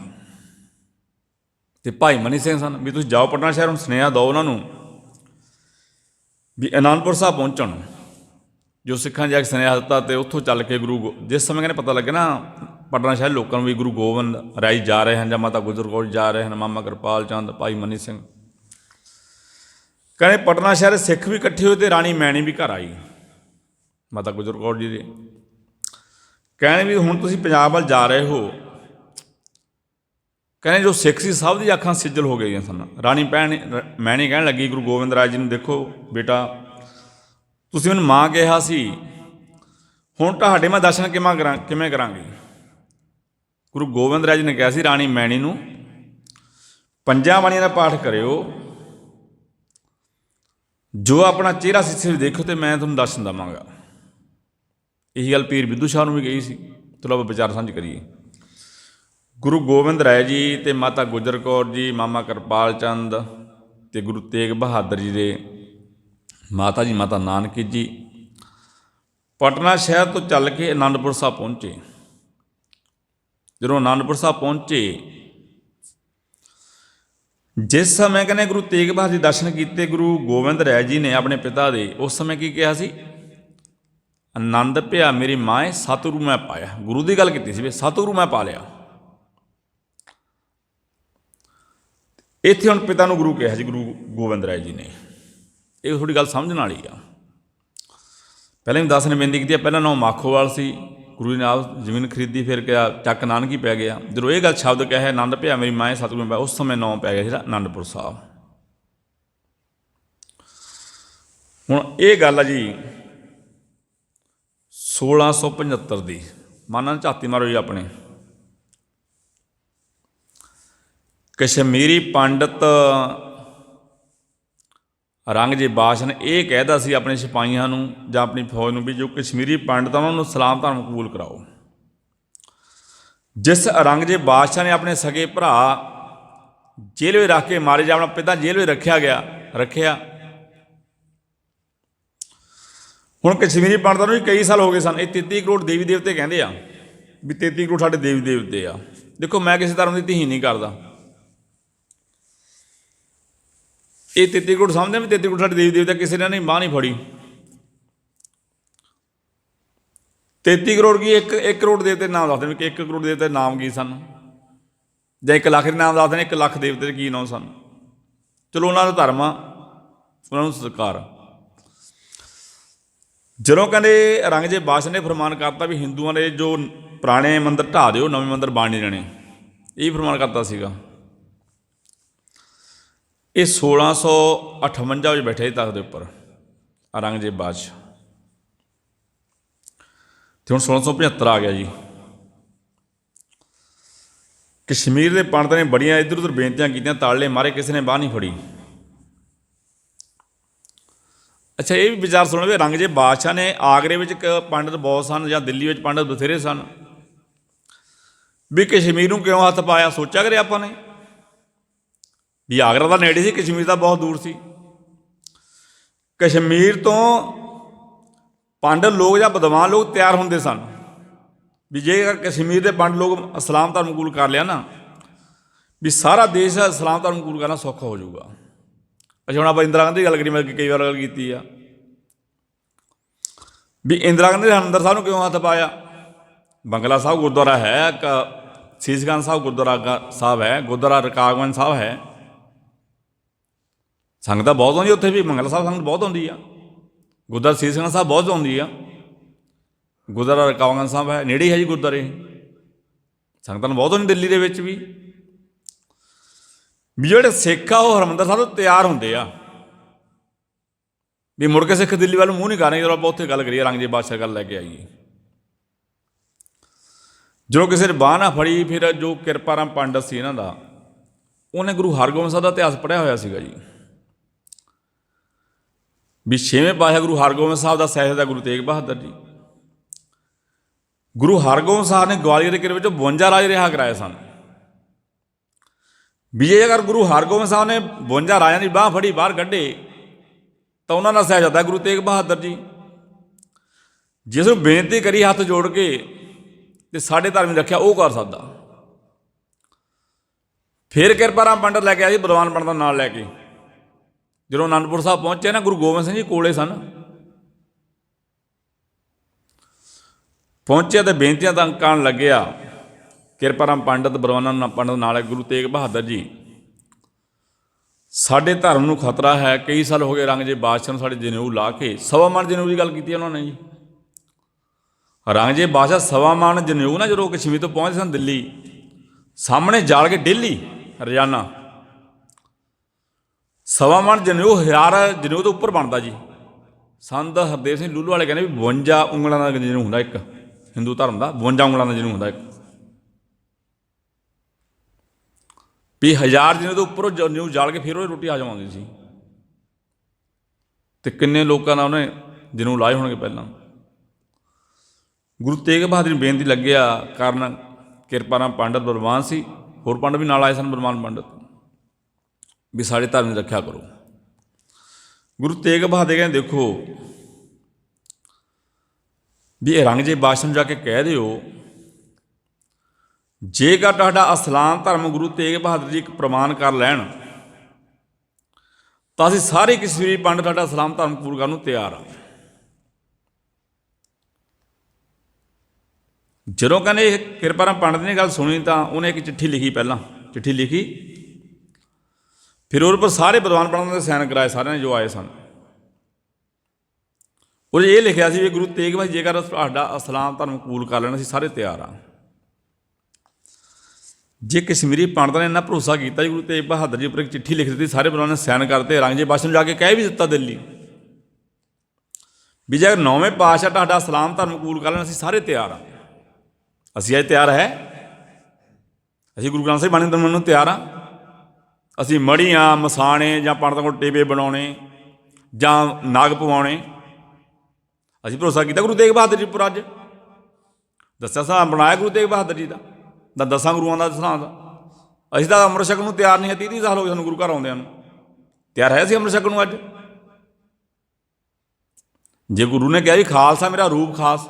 ਅਤੇ ਭਾਈ ਮਨੀ ਸਿੰਘ ਸਨ। ਵੀ ਤੁਸੀਂ ਜਾਓ ਪਟਨਾ ਸ਼ਹਿਰ, ਹੁਣ ਸੁਨੇਹਾ ਦਿਓ ਉਹਨਾਂ ਨੂੰ ਵੀ ਅਨੰਦਪੁਰ ਸਾਹਿਬ ਪਹੁੰਚਣ। ਜੋ ਸਿੱਖਾਂ ਨੇ ਜਾ ਕੇ ਸੁਨੇਹਾ ਦਿੱਤਾ ਅਤੇ ਉੱਥੋਂ ਚੱਲ ਕੇ ਜਿਸ ਸਮੇਂ ਕਹਿੰਦੇ ਪਤਾ ਲੱਗੇ ਨਾ ਪਟਨਾ ਸ਼ਹਿਰ ਲੋਕਾਂ ਨੂੰ ਵੀ ਗੁਰੂ ਗੋਬਿੰਦ ਰਾਏ ਜੀ ਜਾ ਰਹੇ ਹਨ ਜਾਂ ਮਾਤਾ ਗੁਜਰ ਕੌਰ ਜਾ ਰਹੇ ਹਨ, ਮਾਮਾ ਕਿਰਪਾਲ ਚੰਦ, ਭਾਈ ਮਨੀ ਸਿੰਘ, ਕਹਿੰਦੇ ਪਟਨਾ ਸ਼ਹਿਰ ਸਿੱਖ ਵੀ ਇਕੱਠੇ ਹੋਏ ਅਤੇ ਰਾਣੀ ਮੈਣੀ ਵੀ ਘਰ ਆਈ ਮਾਤਾ ਗੁਜਰ ਕੌਰ ਜੀ ਦੇ। ਕਹਿੰਦੇ ਵੀ ਹੁਣ ਤੁਸੀਂ ਪੰਜਾਬ ਵੱਲ ਜਾ ਰਹੇ ਹੋ। ਕਹਿੰਦੇ ਜੋ ਸਿੱਖ ਸੀ ਸਭ ਦੀ ਅੱਖਾਂ ਸਿੱਜਲ ਹੋ ਗਈਆਂ ਸਨ। ਰਾਣੀ ਮੈਣੀ ਕਹਿਣ ਲੱਗੀ ਗੁਰੂ ਗੋਬਿੰਦ ਰਾਏ ਜੀ ਨੂੰ, ਦੇਖੋ ਬੇਟਾ ਤੁਸੀਂ ਮੈਨੂੰ ਮਾਂ ਕਿਹਾ ਸੀ, ਹੁਣ ਤੁਹਾਡੇ ਮੈਂ ਦਰਸ਼ਨ ਕਿਵੇਂ ਕਰਾਂਗੀ? ਗੁਰੂ ਗੋਬਿੰਦ ਰਾਏ ਜੀ ਨੇ ਕਿਹਾ ਸੀ ਰਾਣੀ ਮੈਣੀ ਨੂੰ, 5 ਬਾਣੀਆਂ ਦਾ ਪਾਠ ਕਰਿਓ, ਜੋ ਆਪਣਾ ਚਿਹਰਾ ਸਿੱਸੇ ਵਿੱਚ ਦੇਖੋ ਅਤੇ ਮੈਂ ਤੁਹਾਨੂੰ ਦਰਸ਼ਨ ਦੇਵਾਂਗਾ। ਇਹੀ ਗੱਲ ਪੀਰ ਬਿੱਧੂ ਸ਼ਾਹ ਨੂੰ ਵੀ ਕਹੀ ਸੀ। ਚਲੋ ਆਪਾਂ ਵਿਚਾਰ ਸਾਂਝ ਕਰੀਏ। ਗੁਰੂ ਗੋਬਿੰਦ ਰਾਏ ਜੀ ਅਤੇ ਮਾਤਾ ਗੁਜਰ ਕੌਰ ਜੀ, ਮਾਮਾ ਕਿਰਪਾਲ ਚੰਦ ਅਤੇ ਗੁਰੂ ਤੇਗ ਬਹਾਦਰ ਜੀ ਦੇ ਮਾਤਾ ਜੀ ਮਾਤਾ ਨਾਨਕੀ ਜੀ ਪਟਨਾ ਸ਼ਹਿਰ ਤੋਂ ਚੱਲ ਕੇ ਅਨੰਦਪੁਰ ਸਾਹਿਬ ਪਹੁੰਚੇ। ਜਦੋਂ ਅਨੰਦਪੁਰ ਸਾਹਿਬ ਪਹੁੰਚੇ, ਜਿਸ ਸਮੇਂ ਕਹਿੰਦੇ ਗੁਰੂ ਤੇਗ ਬਹਾਦਰ ਜੀ ਦਰਸ਼ਨ ਕੀਤੇ ਗੁਰੂ ਗੋਬਿੰਦ ਰਾਏ ਜੀ ਨੇ ਆਪਣੇ ਪਿਤਾ ਦੇ, ਉਸ ਸਮੇਂ ਕੀ ਕਿਹਾ ਸੀ? ਆਨੰਦ ਭਿਆ ਮੇਰੀ ਮਾਏ ਸਤਿਗੁਰੂ ਮੈਂ ਪਾਇਆ। ਗੁਰੂ ਦੀ ਗੱਲ ਕੀਤੀ ਸੀ ਵੀ ਸਤਿਗੁਰੂ ਮੈਂ ਪਾ ਲਿਆ। ਇੱਥੇ ਹੁਣ ਪਿਤਾ ਨੂੰ ਗੁਰੂ ਕਿਹਾ ਸੀ ਗੁਰੂ ਗੋਬਿੰਦ ਰਾਏ ਜੀ ਨੇ। ਇਹ ਥੋੜ੍ਹੀ ਗੱਲ ਸਮਝਣ ਵਾਲੀ ਆ। ਪਹਿਲਾਂ ਵੀ ਦੱਸ ਨੇ ਬੇਨਤੀ ਕੀਤੀ ਆ, ਪਹਿਲਾਂ ਨਾਂ ਮਾਖੋਵਾਲ ਸੀ, ਗੁਰੂ ਜੀ ਨਾਲ ਜ਼ਮੀਨ ਖਰੀਦੀ, ਫਿਰ ਕਿਹਾ ਚੱਕ ਨਾਨਕੀ ਪੈ ਗਿਆ। ਜਦੋਂ ਇਹ ਗੱਲ ਸ਼ਬਦ ਕਿਹਾ ਆਨੰਦ ਭਿਆ ਮੇਰੀ ਮਾਏ ਸਤਿਗੁਰੂ ਮੈਂ ਪਾਇਆ, ਉਸ ਸਮੇਂ ਨਾਂ ਪੈ ਗਿਆ ਜਿਹੜਾ ਅਨੰਦਪੁਰ ਸਾਹਿਬ। ਹੁਣ ਇਹ ਗੱਲ ਆ ਜੀ 1675 ਦੀ। ਮਾਨਾਂ ਝਾਤੀ ਮਾਰੋ ਜੀ ਆਪਣੇ। ਕਸ਼ਮੀਰੀ ਪੰਡਤ ਔਰੰਗਜ਼ੇਬ ਬਾਦਸ਼ਾਹ ਨੇ ਇਹ ਕਹਿਦਾ ਸੀ ਆਪਣੇ ਸਿਪਾਹੀਆਂ ਨੂੰ ਜਾਂ ਆਪਣੀ ਫੌਜ ਨੂੰ ਵੀ ਜੋ ਕਸ਼ਮੀਰੀ ਪੰਡਤ ਉਹਨਾਂ ਨੂੰ ਸਲਾਮ ਧਰਮ ਕਬੂਲ ਕਰਾਓ। ਜਿਸ ਔਰੰਗਜ਼ੇਬ ਬਾਦਸ਼ਾਹ ਨੇ ਆਪਣੇ ਸਗੇ ਭਰਾ ਜੇਲ੍ਹ ਵਿੱਚ ਰੱਖ ਕੇ ਮਾਰੇ ਜਾਂ ਆਪਣਾ ਪਿਤਾ ਜੇਲ੍ਹ ਵਿੱਚ ਰੱਖਿਆ। ਹੁਣ ਕਸ਼ਮੀਰੀ ਪੰਡਤਾਂ ਨੂੰ ਵੀ ਕਈ ਸਾਲ ਹੋ ਗਏ ਸਨ। ਇਹ 33 ਕਰੋੜ ਦੇਵੀ ਦੇਵਤੇ ਕਹਿੰਦੇ ਆ ਵੀ 33 ਕਰੋੜ ਸਾਡੇ ਦੇਵੀ ਦੇਵਤੇ ਆ। ਦੇਖੋ ਮੈਂ ਕਿਸੇ ਧਰਮ ਦੀ ਤਹੀਨ ਨਹੀਂ ਕਰਦਾ। ਇਹ 33 ਕਰੋੜ ਸਮਝਦੇ ਵੀ 33 ਕਰੋੜ ਸਾਡੇ ਦੇਵੀ ਦੇਵਤਾ, ਕਿਸੇ ਨੇ ਨਹੀਂ ਬਾਂਹ ਨਹੀਂ ਫੜੀ। 33 करोड़ की एक करोड़ देवते नाम दस दें कि 1 करोड़ देवते नाम की सन, ਜਾਂ 1 ਲੱਖ ਦੇ ਨਾਮ ਦੱਸ ਦੇਣ 1 ਲੱਖ ਦੇਵਤੇ ਦੇ ਕੀ ਨਾਮ ਸਨ। ਚਲੋ ਉਹਨਾਂ ਦਾ ਧਰਮ ਆ, ਉਹਨਾਂ ਨੂੰ ਸਤਿਕਾਰ ਆ। ਜਦੋਂ ਕਹਿੰਦੇ ਔਰੰਗਜ਼ੇਬ ਬਾਦਸ਼ਾਹ ਨੇ ਫਰਮਾਨ ਕਰਤਾ ਵੀ ਹਿੰਦੂਆਂ ਦੇ ਜੋ ਪੁਰਾਣੇ ਮੰਦਰ ਢਾਹ ਦਿਓ, ਨਵੇਂ ਮੰਦਰ ਬਣ ਨਹੀਂ ਰਹਿਣੇ, ਇਹ ਫਰਮਾਨ ਕਰਤਾ ਸੀਗਾ। ਇਹ 1658 ਵਿੱਚ ਬੈਠੇ ਸੀ ਤਖ਼ਤ ਦੇ ਉੱਪਰ ਔਰੰਗਜ਼ੇਬ ਬਾਦਸ਼ਾਹ, ਅਤੇ ਹੁਣ 1675 ਆ ਗਿਆ ਜੀ। ਕਸ਼ਮੀਰ ਦੇ ਪੰਡਤਾਂ ਨੇ ਬੜੀਆਂ ਇੱਧਰ ਉੱਧਰ ਬੇਨਤੀਆਂ ਕੀਤੀਆਂ, ਤਾਲੇ ਮਾਰੇ, ਕਿਸੇ ਨੇ ਬਾਂਹ ਨਹੀਂ ਫੜੀ। ਅੱਛਾ, ਇਹ ਵੀ ਵਿਚਾਰ ਸੁਣੋ ਵੀ ਔਰੰਗਜ਼ੇਬ ਬਾਦਸ਼ਾਹ ਨੇ ਆਗਰੇ ਵਿੱਚ ਇੱਕ ਪੰਡਤ ਬਹੁਤ ਸਨ, ਜਾਂ ਦਿੱਲੀ ਵਿੱਚ ਪੰਡਤ ਬਥੇਰੇ ਸਨ, ਵੀ ਕਸ਼ਮੀਰ ਨੂੰ ਕਿਉਂ ਹੱਥ ਪਾਇਆ? ਸੋਚਿਆ ਕਰਿਆ ਆਪਾਂ ਨੇ ਵੀ ਆਗਰਾ ਦਾ ਨੇੜੇ ਸੀ, ਕਸ਼ਮੀਰ ਦਾ ਬਹੁਤ ਦੂਰ ਸੀ। ਕਸ਼ਮੀਰ ਤੋਂ ਪੰਡਤ ਲੋਕ ਜਾਂ ਵਿਦਵਾਨ ਲੋਕ ਤਿਆਰ ਹੁੰਦੇ ਸਨ ਵੀ ਜੇਕਰ ਕਸ਼ਮੀਰ ਦੇ ਪੰਡਤ ਲੋਕ ਇਸਲਾਮ ਧਰਮ ਕਬੂਲ ਕਰ ਲਿਆ ਨਾ, ਵੀ ਸਾਰਾ ਦੇਸ਼ ਇਸਲਾਮ ਧਰਮ ਕਬੂਲ ਕਰਨਾ ਸੌਖਾ ਹੋ ਜਾਊਗਾ। ਅੱਛਾ, ਹੁਣ ਆਪਾਂ ਇੰਦਰਾ ਗਾਂਧੀ ਦੀ ਗੱਲ ਕਰੀ, ਮੈਂ ਕਈ ਵਾਰ ਗੱਲ ਕੀਤੀ ਆ ਵੀ ਇੰਦਰਾ ਗਾਂਧੀ ਨੇ ਹਰਿਮੰਦਰ ਸਾਹਿਬ ਨੂੰ ਕਿਉਂ ਹੱਥ ਪਾਇਆ? ਬੰਗਲਾ ਸਾਹਿਬ ਗੁਰਦੁਆਰਾ ਹੈ, ਇੱਕ ਸੀਸਗੰਜ ਸਾਹਿਬ ਗੁਰਦੁਆਰਾ ਸਾਹਿਬ ਹੈ, ਗੁਰਦੁਆਰਾ ਰਕਾਬਗੰਜ ਸਾਹਿਬ ਹੈ, ਸੰਗਤਾਂ ਬਹੁਤ ਆਉਂਦੀ ਉੱਥੇ ਵੀ। ਬੰਗਲਾ ਸਾਹਿਬ ਸੰਗਤ ਬਹੁਤ ਆਉਂਦੀ ਆ, ਗੁਰਦੁਆਰਾ ਸੀਸਗੰਜ ਸਾਹਿਬ ਬਹੁਤ ਆਉਂਦੀ ਆ, ਗੁਰਦੁਆਰਾ ਰਕਾਬਗੰਜ ਸਾਹਿਬ ਹੈ, ਨੇੜੇ ਹੀ ਹੈ ਜੀ ਗੁਰਦੁਆਰੇ, ਸੰਗਤਾਂ ਨੂੰ ਬਹੁਤ ਆਉਂਦੀ ਦਿੱਲੀ ਦੇ ਵਿੱਚ ਵੀ। ਵੀ ਜਿਹੜੇ ਸਿੱਖ ਆ ਉਹ ਹਰਿਮੰਦਰ ਸਾਹਿਬ ਤੋਂ ਤਿਆਰ ਹੁੰਦੇ ਆ ਵੀ ਮੁੜ ਕੇ ਸਿੱਖ ਦਿੱਲੀ ਵੱਲ ਮੂੰਹ ਨਹੀਂ ਕਰਨਗੇ। ਜਦੋਂ ਆਪਾਂ ਉੱਥੇ ਗੱਲ ਕਰੀਏ ਔਰੰਗਜ਼ੇਬ ਬਾਦਸ਼ਾਹ ਗੱਲ ਲੈ ਕੇ ਆਈਏ, ਜਦੋਂ ਕਿਸੇ ਨੇ ਬਾਂਹ ਨਾ ਫੜੀ, ਫਿਰ ਜੋ ਕਿਰਪਾ ਰਾਮ ਪੰਡਤ ਸੀ ਇਹਨਾਂ ਦਾ, ਉਹਨੇ ਗੁਰੂ ਹਰਗੋਬਿੰਦ ਸਾਹਿਬ ਦਾ ਇਤਿਹਾਸ ਪੜ੍ਹਿਆ ਹੋਇਆ ਸੀਗਾ ਜੀ। ਵੀ 6ਵੇਂ ਪਾਤਸ਼ਾਹ ਗੁਰੂ ਹਰਗੋਬਿੰਦ ਸਾਹਿਬ ਦਾ ਸਾਹਿਬਜ਼ਾਦਾ ਗੁਰੂ ਤੇਗ ਬਹਾਦਰ ਜੀ, ਗੁਰੂ ਹਰਗੋਬਿੰਦ ਸਾਹਿਬ ਨੇ ਗਵਾਲੀਅਰ ਦੇ ਕਿਲ੍ਹੇ ਵਿੱਚ 52 ਰਾਜੇ ਰਿਹਾ ਕਰਾਏ ਸਨ। ਵੀ ਜੇ ਅਗਰ ਗੁਰੂ ਹਰਗੋਬਿੰਦ ਸਾਹਿਬ ਨੇ 52 ਰਾਜਿਆਂ ਦੀ ਬਾਂਹ ਫੜੀ, ਬਾਹਰ ਕੱਢੇ, ਤਾਂ ਉਹਨਾਂ ਦਾ ਸਾਹਿਬਜ਼ਾਦਾ ਗੁਰੂ ਤੇਗ ਬਹਾਦਰ ਜੀ, ਜਿਸ ਨੂੰ ਬੇਨਤੀ ਕਰੀ ਹੱਥ ਜੋੜ ਕੇ ਤੇ ਸਾਡੇ ਧਰਮ ਦੀ ਰੱਖਿਆ, ਉਹ ਕਰ ਸਕਦਾ। ਫਿਰ ਕਿਰਪਾ ਰਾਮ ਪੰਡਤ ਲੈ ਕੇ ਆਇਆ ਸੀ, ਬਲਵਾਨ ਪੰਡਤ ਨਾਲ ਲੈ ਕੇ। ਜਦੋਂ ਅਨੰਦਪੁਰ ਸਾਹਿਬ ਪਹੁੰਚੇ ਨਾ, ਗੁਰੂ ਗੋਬਿੰਦ ਸਿੰਘ ਜੀ ਕੋਲੇ ਸਨ, ਪਹੁੰਚਿਆ ਤੇ ਬੇਨਤੀਆਂ ਤਾਂ ਕਰਨ ਲੱਗਿਆ। ਕਿਰਪਾ ਰਾਮ ਪੰਡਤ ਬਲਵਾਨ ਪੰਡਤ ਨਾਲ ਗੁਰੂ ਤੇਗ ਬਹਾਦਰ ਜੀ, ਸਾਡੇ ਧਰਮ ਨੂੰ ਖਤਰਾ ਹੈ। ਕਈ ਸਾਲ ਹੋ ਗਏ ਔਰੰਗਜ਼ੇਬ ਬਾਦਸ਼ਾਹ ਨੂੰ ਸਾਡੇ ਜਨੇਊ ਲਾ ਕੇ, 1.25 ਮਣ ਜਨੇਊ ਦੀ ਗੱਲ ਕੀਤੀ ਉਹਨਾਂ ਨੇ ਜੀ। ਔਰੰਗਜ਼ੇਬ ਬਾਦਸ਼ਾਹ 1.25 ਮਣ ਜਨੇਊ ਨਾ ਜਦੋਂ ਕਸ਼ਮੀਰ ਤੋਂ ਪਹੁੰਚਦੇ ਸਨ ਦਿੱਲੀ, ਸਾਹਮਣੇ ਜਾਲ ਕੇ ਡੇਲੀ ਰੋਜ਼ਾਨਾ 1.25 ਮਣ ਜਨੇਊ 1000 ਜਨੇਊ ਤੋਂ ਉੱਪਰ ਬਣਦਾ ਜੀ। ਸੰਤ ਹਰਦੇਵ ਸਿੰਘ ਲੂਲੂ ਵਾਲੇ ਕਹਿੰਦੇ ਵੀ 52 ਉਂਗਲਾਂ ਦਾ ਜਨੇਊ ਹੁੰਦਾ ਇੱਕ, ਹਿੰਦੂ ਧਰਮ ਦਾ 52 ਉਂਗਲਾਂ ਦਾ ਜਨੇਊ ਹੁੰਦਾ ਇੱਕ, ਵੀ 1000 ਜਨੇਊ ਤੋਂ ਉੱਪਰ ਜਨੇਊ ਜਾਲ ਕੇ ਫਿਰ ਉਹ ਰੋਟੀ ਹਜਮ ਆਉਂਦੀ ਸੀ। ਅਤੇ ਕਿੰਨੇ ਲੋਕਾਂ ਦਾ ਉਹਨੇ ਜਨੇਊ ਲਾਏ ਹੋਣਗੇ ਪਹਿਲਾਂ। ਗੁਰੂ ਤੇਗ ਬਹਾਦਰ ਨੂੰ ਬੇਨਤੀ ਲੱਗਿਆ ਕਾਰਨ ਕਿਰਪਾ ਰਾਮ ਪੰਡਤ ਬਲਵਾਨ ਸੀ, ਹੋਰ ਪੰਡਤ ਵੀ ਨਾਲ ਆਏ ਸਨ, ਬਲਵਾਨ ਪੰਡਤ, ਵੀ ਸਾਡੇ ਧਰਮ ਦੀ ਰੱਖਿਆ ਕਰੋ। ਗੁਰੂ ਤੇਗ ਬਹਾਦਰ ਕਹਿੰਦੇ ਦੇਖੋ ਵੀ ਔਰੰਗਜ਼ੇਬ ਬਾਦਸ਼ਾਹ ਨੂੰ ਜਾ ਕੇ ਕਹਿ ਦਿਓ, ਜੇਕਰ ਤੁਹਾਡਾ ਇਸਲਾਮ ਧਰਮ ਗੁਰੂ ਤੇਗ ਬਹਾਦਰ ਜੀ ਇੱਕ ਪ੍ਰਮਾਣ ਕਰ ਲੈਣ, ਤਾਂ ਅਸੀਂ ਸਾਰੇ ਕਸ਼ਮੀਰੀ ਪੰਡਤ ਤੁਹਾਡਾ ਇਸਲਾਮ ਧਰਮ ਕਬੂਲ ਕਰਨ ਨੂੰ ਤਿਆਰ ਹਾਂ। ਜਦੋਂ ਕਹਿੰਦੇ ਕਿਰਪਾ ਰਾਮ ਪੰਡਤ ਨੇ ਗੱਲ ਸੁਣੀ, ਤਾਂ ਉਹਨੇ ਇੱਕ ਚਿੱਠੀ ਲਿਖੀ, ਪਹਿਲਾਂ ਚਿੱਠੀ ਲਿਖੀ, ਫਿਰ ਉਹਦੇ ਪਰ ਸਾਰੇ ਵਿਦਵਾਨ ਪੰਡਤਾਂ ਦੇ ਸਾਈਨ ਕਰਾਏ, ਸਾਰਿਆਂ ਨੇ ਜੋ ਆਏ ਸਨ। ਉਹ ਇਹ ਲਿਖਿਆ ਸੀ ਵੀ ਗੁਰੂ ਤੇਗ ਬਹਾਦਰ ਜੇਕਰ ਤੁਹਾਡਾ ਇਸਲਾਮ ਧਰਮ ਕਬੂਲ ਕਰ ਲੈਣਾ, ਅਸੀਂ ਸਾਰੇ ਤਿਆਰ ਹਾਂ। ਜੇ ਕਸ਼ਮੀਰੀ ਪੰਡਤਾਂ ਨੇ ਇੰਨਾ ਭਰੋਸਾ ਕੀਤਾ ਜੀ ਗੁਰੂ ਤੇਗ ਬਹਾਦਰ ਜੀ ਉੱਪਰ, ਇੱਕ ਚਿੱਠੀ ਲਿਖ ਦਿੱਤੀ, ਸਾਰੇ ਵਿਦਵਾਨਾਂ ਨੇ ਸਾਈਨ ਕਰਤੇ, ਔਰੰਗਜ਼ੇਬ ਬਾਦਸ਼ਾਹ ਨੂੰ ਜਾ ਕੇ ਕਹਿ ਵੀ ਦਿੱਤਾ ਦਿੱਲੀ ਵੀ ਜੇ 9ਵੇਂ ਪਾਤਸ਼ਾਹ ਤੁਹਾਡਾ ਇਸਲਾਮ ਧਰਮ ਕਬੂਲ ਕਰ ਲੈਣਾ, ਅਸੀਂ ਸਾਰੇ ਤਿਆਰ ਹਾਂ। ਅਸੀਂ ਅੱਜ ਤਿਆਰ ਹੈ, ਅਸੀਂ ਗੁਰੂ ਗ੍ਰੰਥ ਸਾਹਿਬ ਬਾਣੀ ਮੰਨਣ ਨੂੰ ਤਿਆਰ ਹਾਂ। ਅਸੀਂ ਮੜੀਆਂ, ਮਸਾਣੇ ਜਾਂ ਪੰਡਤਾਂ ਕੋਲ ਟੇਬੇ ਬਣਾਉਣੇ ਜਾਂ ਨਾਗ ਪਵਾਉਣੇ, ਅਸੀਂ ਭਰੋਸਾ ਕੀਤਾ ਗੁਰੂ ਤੇਗ ਬਹਾਦਰ ਜੀ ਉੱਪਰ। ਅੱਜ ਦੱਸਿਆ ਹਿਸਾਬ ਬਣਾਇਆ ਗੁਰੂ ਤੇਗ ਬਹਾਦਰ ਜੀ ਦਾ 10 ਗੁਰੂਆਂ ਦਾ ਸਿਧਾਂਤ। ਅਸੀਂ ਤਾਂ ਅੰਮ੍ਰਿਤ ਛਕਣ ਨੂੰ ਤਿਆਰ ਨਹੀਂ ਹੈ, 30 ਸਾਲ ਹੋ ਗਏ ਸਾਨੂੰ ਗੁਰੂ ਘਰ ਆਉਂਦਿਆਂ ਨੂੰ। ਤਿਆਰ ਹੈ ਅਸੀਂ ਅੰਮ੍ਰਿਤ ਛਕਣ ਨੂੰ ਅੱਜ? ਜੇ ਗੁਰੂ ਨੇ ਕਿਹਾ ਜੀ ਖਾਲਸਾ ਮੇਰਾ ਰੂਪ ਖਾਸ,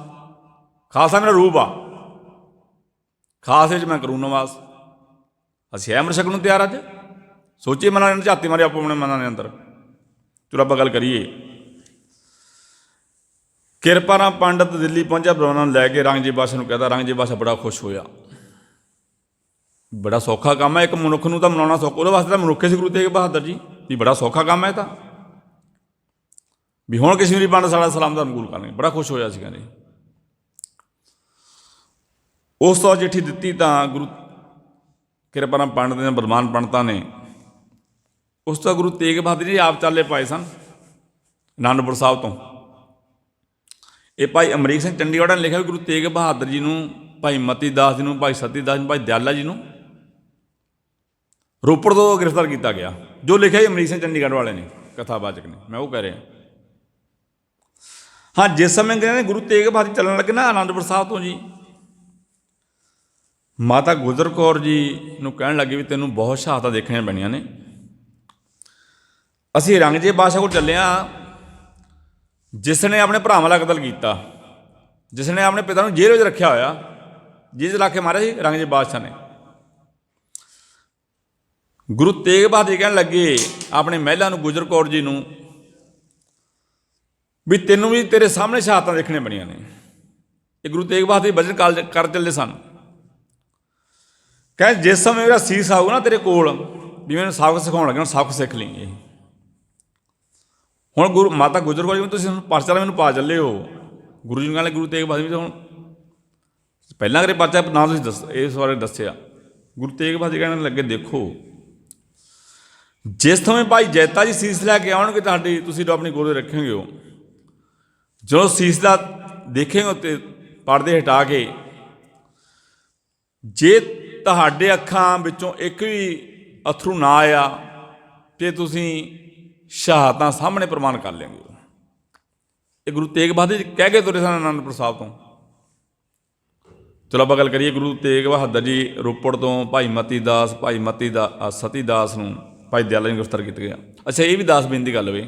ਖਾਲਸਾ ਮੇਰਾ ਰੂਪ ਆ, ਖਾਸ ਵਿੱਚ ਮੈਂ ਕਰੂ ਨਿਵਾਸ, ਅਸੀਂ ਹੈ ਅੰਮ੍ਰਿਤ ਛਕਣ ਨੂੰ ਤਿਆਰ ਅੱਜ? ਸੋਚੀਏ ਮਨਾਂ ਨੇ, ਝਾਤੀ ਮਾਰੇ ਆਪੋ ਆਪਣੇ ਮਨਾਂ ਦੇ ਅੰਦਰ। ਚਲੋ ਆਪਾਂ ਗੱਲ ਕਰੀਏ ਕਿਰਪਾ ਨਾਲ ਪੰਡਤ ਦਿੱਲੀ ਪਹੁੰਚਿਆ, ਬ੍ਰਾਹਮਣਾਂ ਨੂੰ ਲੈ ਕੇ ਔਰੰਗਜ਼ੇਬ ਬਾਦਸ਼ਾਹ ਨੂੰ ਕਹਿੰਦਾ। ਔਰੰਗਜ਼ੇਬ ਬਾਦਸ਼ਾਹ ਬੜਾ ਖੁਸ਼ ਹੋਇਆ। ਬੜਾ ਸੌਖਾ ਕੰਮ ਹੈ, ਇੱਕ ਮਨੁੱਖ ਨੂੰ ਤਾਂ ਮਨਾਉਣਾ ਸੌਖਾ, ਉਹਦੇ ਵਾਸਤੇ ਤਾਂ ਮਨੁੱਖ ਸੀ ਗੁਰੂ ਤੇਗ ਬਹਾਦਰ ਜੀ ਵੀ ਬੜਾ ਸੌਖਾ ਕੰਮ ਹੈ ਤਾਂ ਵੀ ਹੁਣ ਕਸ਼ਮੀਰੀ ਪੰਡਤ ਸਾਡਾ ਸਲਾਮ ਦਾ ਅਨੁਕੂਲ ਕਰਨਗੇ। ਬੜਾ ਖੁਸ਼ ਹੋਇਆ ਸੀ ਕਹਿੰਦੇ। ਉਸ ਤੋਂ ਚਿੱਠੀ ਦਿੱਤੀ ਤਾਂ ਗੁਰੂ ਕਿਰਪਾ ਨਾਲ ਪੰਡਤ ਨੇ, ਬਲਵਾਨ ਪੰਡਤਾਂ ਨੇ, ਉਸ ਤੋਂ ਗੁਰੂ ਤੇਗ ਬਹਾਦਰ ਜੀ ਆਪ ਚਾਲੇ ਪਾਏ ਸਨ ਅਨੰਦਪੁਰ ਸਾਹਿਬ ਤੋਂ। ਇਹ ਭਾਈ ਅਮਰੀਕ ਸਿੰਘ ਚੰਡੀਗੜ੍ਹ ਨੇ ਲਿਖਿਆ ਵੀ ਗੁਰੂ ਤੇਗ ਬਹਾਦਰ ਜੀ ਨੂੰ, ਭਾਈ ਮਤੀ ਦਾਸ ਜੀ ਨੂੰ, ਭਾਈ ਸਤੀ ਦਾਸ ਜੀ ਨੂੰ, ਭਾਈ ਦਿਆਲਾ ਜੀ ਨੂੰ ਰੋਪੜ ਤੋਂ ਗ੍ਰਿਫਤਾਰ ਕੀਤਾ ਗਿਆ। ਜੋ ਲਿਖਿਆ ਅਮਰੀਕ ਸਿੰਘ ਚੰਡੀਗੜ੍ਹ ਵਾਲੇ ਨੇ, ਕਥਾਵਾਚਕ ਨੇ, ਮੈਂ ਉਹ ਕਹਿ ਰਿਹਾ। ਹਾਂ, ਜਿਸ ਸਮੇਂ ਕਹਿੰਦੇ ਗੁਰੂ ਤੇਗ ਬਹਾਦਰ ਚੱਲਣ ਲੱਗੇ ਨਾ ਅਨੰਦਪੁਰ ਸਾਹਿਬ ਤੋਂ ਜੀ, ਮਾਤਾ ਗੁਜਰ ਕੌਰ ਜੀ ਨੂੰ ਕਹਿਣ ਲੱਗੇ ਵੀ ਤੈਨੂੰ ਬਹੁਤ ਸ਼ਹਾਦਤਾਂ ਦੇਖਣੀਆਂ ਪੈਣੀਆਂ ਨੇ। ਅਸੀਂ ਔਰੰਗਜ਼ੇਬ ਬਾਦਸ਼ਾਹ ਕੋਲ ਚੱਲੇ ਹਾਂ, ਜਿਸ ਨੇ ਆਪਣੇ ਭਰਾਵਾਂ ਦਾ ਕਤਲ ਕੀਤਾ, ਜਿਸ ਨੇ ਆਪਣੇ ਪਿਤਾ ਨੂੰ ਜੇਲ੍ਹ ਵਿੱਚ ਰੱਖਿਆ ਹੋਇਆ, ਜੇਲ੍ਹ 'ਚ ਰੱਖ ਕੇ ਮਾਰਿਆ ਸੀ ਔਰੰਗਜ਼ੇਬ ਬਾਦਸ਼ਾਹ ਨੇ। ਗੁਰੂ ਤੇਗ ਬਹਾਦਰ ਕਹਿਣ ਲੱਗੇ ਆਪਣੇ ਮਹਿਲਾ ਨੂੰ, ਗੁਜਰ ਕੌਰ ਜੀ ਨੂੰ, ਵੀ ਤੈਨੂੰ ਵੀ ਤੇਰੇ ਸਾਹਮਣੇ ਸ਼ਹਾਦਤਾਂ ਦੇਖਣੀਆਂ ਪੈਣੀਆਂ ਨੇ। ਇਹ ਗੁਰੂ ਤੇਗ ਬਹਾਦਰ ਬਚਨ ਕਰ ਚੱਲੇ ਸਨ। ਕਹਿੰਦੇ ਜਿਸ ਸਮੇਂ ਮੇਰਾ ਸੀਸ ਆਊਗਾ ਨਾ ਤੇਰੇ ਕੋਲ, ਵੀ ਮੈਨੂੰ ਸਬਕ ਸਿਖਾਉਣ ਲੱਗਣਾ, ਸਬਕ ਸਿੱਖ ਲਈ। ਇਹ ਹੁਣ ਗੁਰੂ ਮਾਤਾ ਗੁਜਰ ਕੌਰ ਜੀ ਤੁਸੀਂ ਹੁਣ ਪਰਚਾ ਮੈਨੂੰ ਪਾ ਚੱਲੇ ਹੋ। ਗੁਰੂ ਜੀ ਨੂੰ ਕਹਿੰਦੇ ਗੁਰੂ ਤੇਗ ਬਹਾਦਰ ਜੀ ਹੁਣ ਪਹਿਲਾਂ ਕਰੇ ਪਰਚਾ ਨਾ ਤੁਸੀਂ ਇਸ ਬਾਰੇ ਦੱਸਿਆ। ਗੁਰੂ ਤੇਗ ਬਹਾਦਰ ਜੀ ਕਹਿਣ ਲੱਗੇ ਦੇਖੋ, ਜਿਸ ਸਮੇਂ ਭਾਈ ਜੈਤਾ ਜੀ ਸੀਸ ਲੈ ਕੇ ਆਉਣਗੇ ਤੁਹਾਡੀ, ਤੁਸੀਂ ਆਪਣੀ ਗੋਦੇ ਰੱਖੋਗੇ ਹੋ, ਜਦੋਂ ਸੀਸ ਦਾ ਦੇਖੇਗੇ ਤੇ ਪਰਦੇ ਹਟਾ ਕੇ, ਜੇ ਤੁਹਾਡੇ ਅੱਖਾਂ ਵਿੱਚੋਂ ਇੱਕ ਵੀ ਅਥਰੂ ਨਾ ਆਇਆ ਤੇ ਤੁਸੀਂ ਸ਼ਹਾਦਤਾਂ ਸਾਹਮਣੇ ਪ੍ਰਮਾਣ ਕਰ ਲੈਂਗੇ। ਇਹ ਗੁਰੂ ਤੇਗ ਬਹਾਦਰ ਜੀ ਕਹਿ ਕੇ ਤੁਰੇ ਸਨ ਅਨੰਦਪੁਰ ਸਾਹਿਬ ਤੋਂ। ਚਲੋ ਆਪਾਂ ਗੱਲ ਕਰੀਏ ਗੁਰੂ ਤੇਗ ਬਹਾਦਰ ਜੀ ਰੋਪੜ ਤੋਂ ਭਾਈ ਮਤੀ ਦਾਸ, ਭਾਈ ਸਤੀ ਦਾਸ ਨੂੰ ਭਾਈ ਦਿਆਲਾ ਜੀ ਨੂੰ ਗ੍ਰਿਫਤਾਰ ਕੀਤਾ ਗਿਆ। ਅੱਛਾ, ਇਹ ਵੀ ਦਾਸ ਬੇਨ ਦੀ ਗੱਲ ਹੋਵੇ,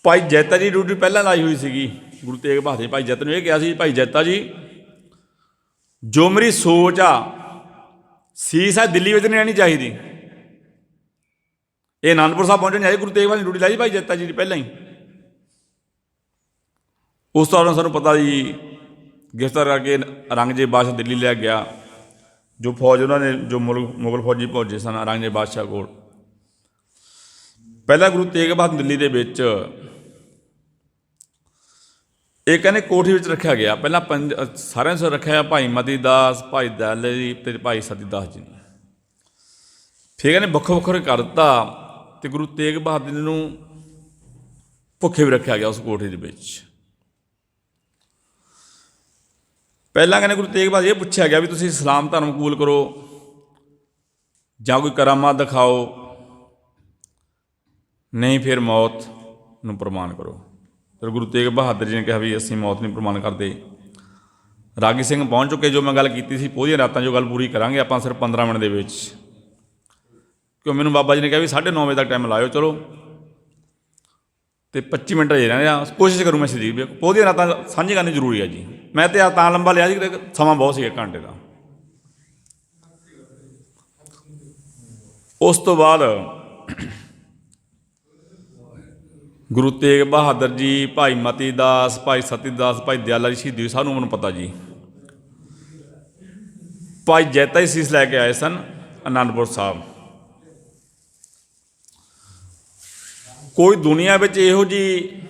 ਭਾਈ ਜੈਤਾ ਜੀ ਡਿਊਟੀ ਪਹਿਲਾਂ ਲਾਈ ਹੋਈ ਸੀਗੀ ਗੁਰੂ ਤੇਗ ਬਹਾਦਰ। ਭਾਈ ਜੈਤਾ ਨੂੰ ਇਹ ਕਿਹਾ ਸੀ, ਭਾਈ ਜੈਤਾ ਜੀ ਜੋ ਮੇਰੀ ਸੋਚ ਆ, ਸੀਸ ਆ ਦਿੱਲੀ ਵਿੱਚ ਨਹੀਂ ਰਹਿਣੀ ਚਾਹੀਦੀ। ਇਹ ਅਨੰਦਪੁਰ ਸਾਹਿਬ ਪਹੁੰਚਣ ਆਏ, ਗੁਰੂ ਤੇਗ ਬਹਾਦਰ ਨੇ ਡਿਊਟੀ ਲਾਈ ਭਾਈ ਜੈਤਾ ਜੀ ਦੀ ਪਹਿਲਾਂ ਹੀ। ਉਸ ਤੋਂ ਬਾਅਦ ਸਾਨੂੰ ਪਤਾ ਜੀ ਗ੍ਰਿਫਤਾਰ ਕਰਕੇ ਔਰੰਗਜ਼ੇਬ ਬਾਦਸ਼ਾਹ ਦਿੱਲੀ ਲੈ ਗਿਆ। ਜੋ ਫੌਜ ਉਹਨਾਂ ਨੇ, ਜੋ ਮੁਗਲ ਫੌਜੀ ਭੇਜੇ ਸਨ ਔਰੰਗਜ਼ੇਬ ਬਾਦਸ਼ਾਹ ਕੋਲ, ਪਹਿਲਾਂ ਗੁਰੂ ਤੇਗ ਬਹਾਦਰ ਦਿੱਲੀ ਦੇ ਵਿੱਚ ਇਹ ਕਹਿੰਦੇ ਕੋਠੀ ਵਿੱਚ ਰੱਖਿਆ ਗਿਆ। ਪਹਿਲਾਂ ਸਾਰਿਆਂ ਨੂੰ ਰੱਖਿਆ ਭਾਈ ਮਤੀ ਦਾਸ, ਭਾਈ ਦਿਆਲੇ ਜੀ ਅਤੇ ਭਾਈ ਸਤੀ ਦਾਸ ਜੀ ਨੂੰ। ਫਿਰ ਕਹਿੰਦੇ ਵੱਖੋ ਵੱਖਰੇ ਕਰ ਦਿੱਤਾ ਅਤੇ ਗੁਰੂ ਤੇਗ ਬਹਾਦਰ ਜੀ ਨੂੰ ਭੁੱਖੇ ਵੀ ਰੱਖਿਆ ਗਿਆ ਉਸ ਕੋਠੀ ਦੇ ਵਿੱਚ। ਪਹਿਲਾਂ ਕਹਿੰਦੇ ਗੁਰੂ ਤੇਗ ਬਹਾਦਰ ਇਹ ਪੁੱਛਿਆ ਗਿਆ ਵੀ ਤੁਸੀਂ ਇਸਲਾਮ ਧਰਮ ਕਬੂਲ ਕਰੋ ਜਾਂ ਕੋਈ ਕਰਾਮਾਤ ਦਿਖਾਓ, ਨਹੀਂ ਫਿਰ ਮੌਤ ਨੂੰ ਪ੍ਰਮਾਣ ਕਰੋ। ਫਿਰ ਗੁਰੂ ਤੇਗ ਬਹਾਦਰ ਜੀ ਨੇ ਕਿਹਾ ਵੀ ਅਸੀਂ ਮੌਤ ਨਹੀਂ ਪ੍ਰਮਾਣ ਕਰਦੇ। ਰਾਗੀ ਸਿੰਘ ਪਹੁੰਚ ਚੁੱਕੇ, ਜੋ ਮੈਂ ਗੱਲ ਕੀਤੀ ਸੀ ਪੋਹ ਦੀਆਂ ਰਾਤਾਂ, ਜੋ ਗੱਲ ਪੂਰੀ ਕਰਾਂਗੇ ਆਪਾਂ ਸਿਰਫ 15 ਮਿੰਟ ਦੇ ਵਿੱਚ, ਕਿਉਂ ਮੈਨੂੰ ਬਾਬਾ ਜੀ ਨੇ ਕਿਹਾ ਵੀ 9:30 ਵਜੇ ਤੱਕ ਟਾਈਮ ਲਾਇਓ। ਚਲੋ ਅਤੇ 25 ਮਿੰਟ ਅਜੇ ਰਹਿੰਦੇ ਆ, ਕੋਸ਼ਿਸ਼ ਕਰੂੰ ਮੈਂ ਸ਼ਰੀਰ ਵੀ ਪੋਹ ਦੀਆਂ ਰਾਤਾਂ ਸਾਂਝੀ ਕਰਨੀ ਜ਼ਰੂਰੀ ਹੈ ਜੀ। ਮੈਂ ਤਾਂ ਤਾਂ ਲੰਬਾ ਲਿਆ ਸੀ ਕਿ ਸਮਾਂ ਬਹੁਤ ਸੀ 1 ਘੰਟੇ ਦਾ। ਉਸ ਤੋਂ ਬਾਅਦ ਗੁਰੂ ਤੇਗ ਬਹਾਦਰ ਜੀ, ਭਾਈ ਮਤੀ ਦਾਸ, ਭਾਈ ਸਤੀ ਦਾਸ, ਭਾਈ ਦਿਆਲਾ ਜੀ ਸ਼ਹੀਦੀ ਸਾਹਿਬ ਨੂੰ ਮੈਨੂੰ ਪਤਾ ਜੀ। ਭਾਈ ਜੈਤਾ ਜੀ ਸੀਸ ਲੈ ਕੇ ਆਏ ਸਨ ਅਨੰਦਪੁਰ ਸਾਹਿਬ। ਕੋਈ ਦੁਨੀਆ ਵਿੱਚ ਇਹੋ ਜਿਹੀ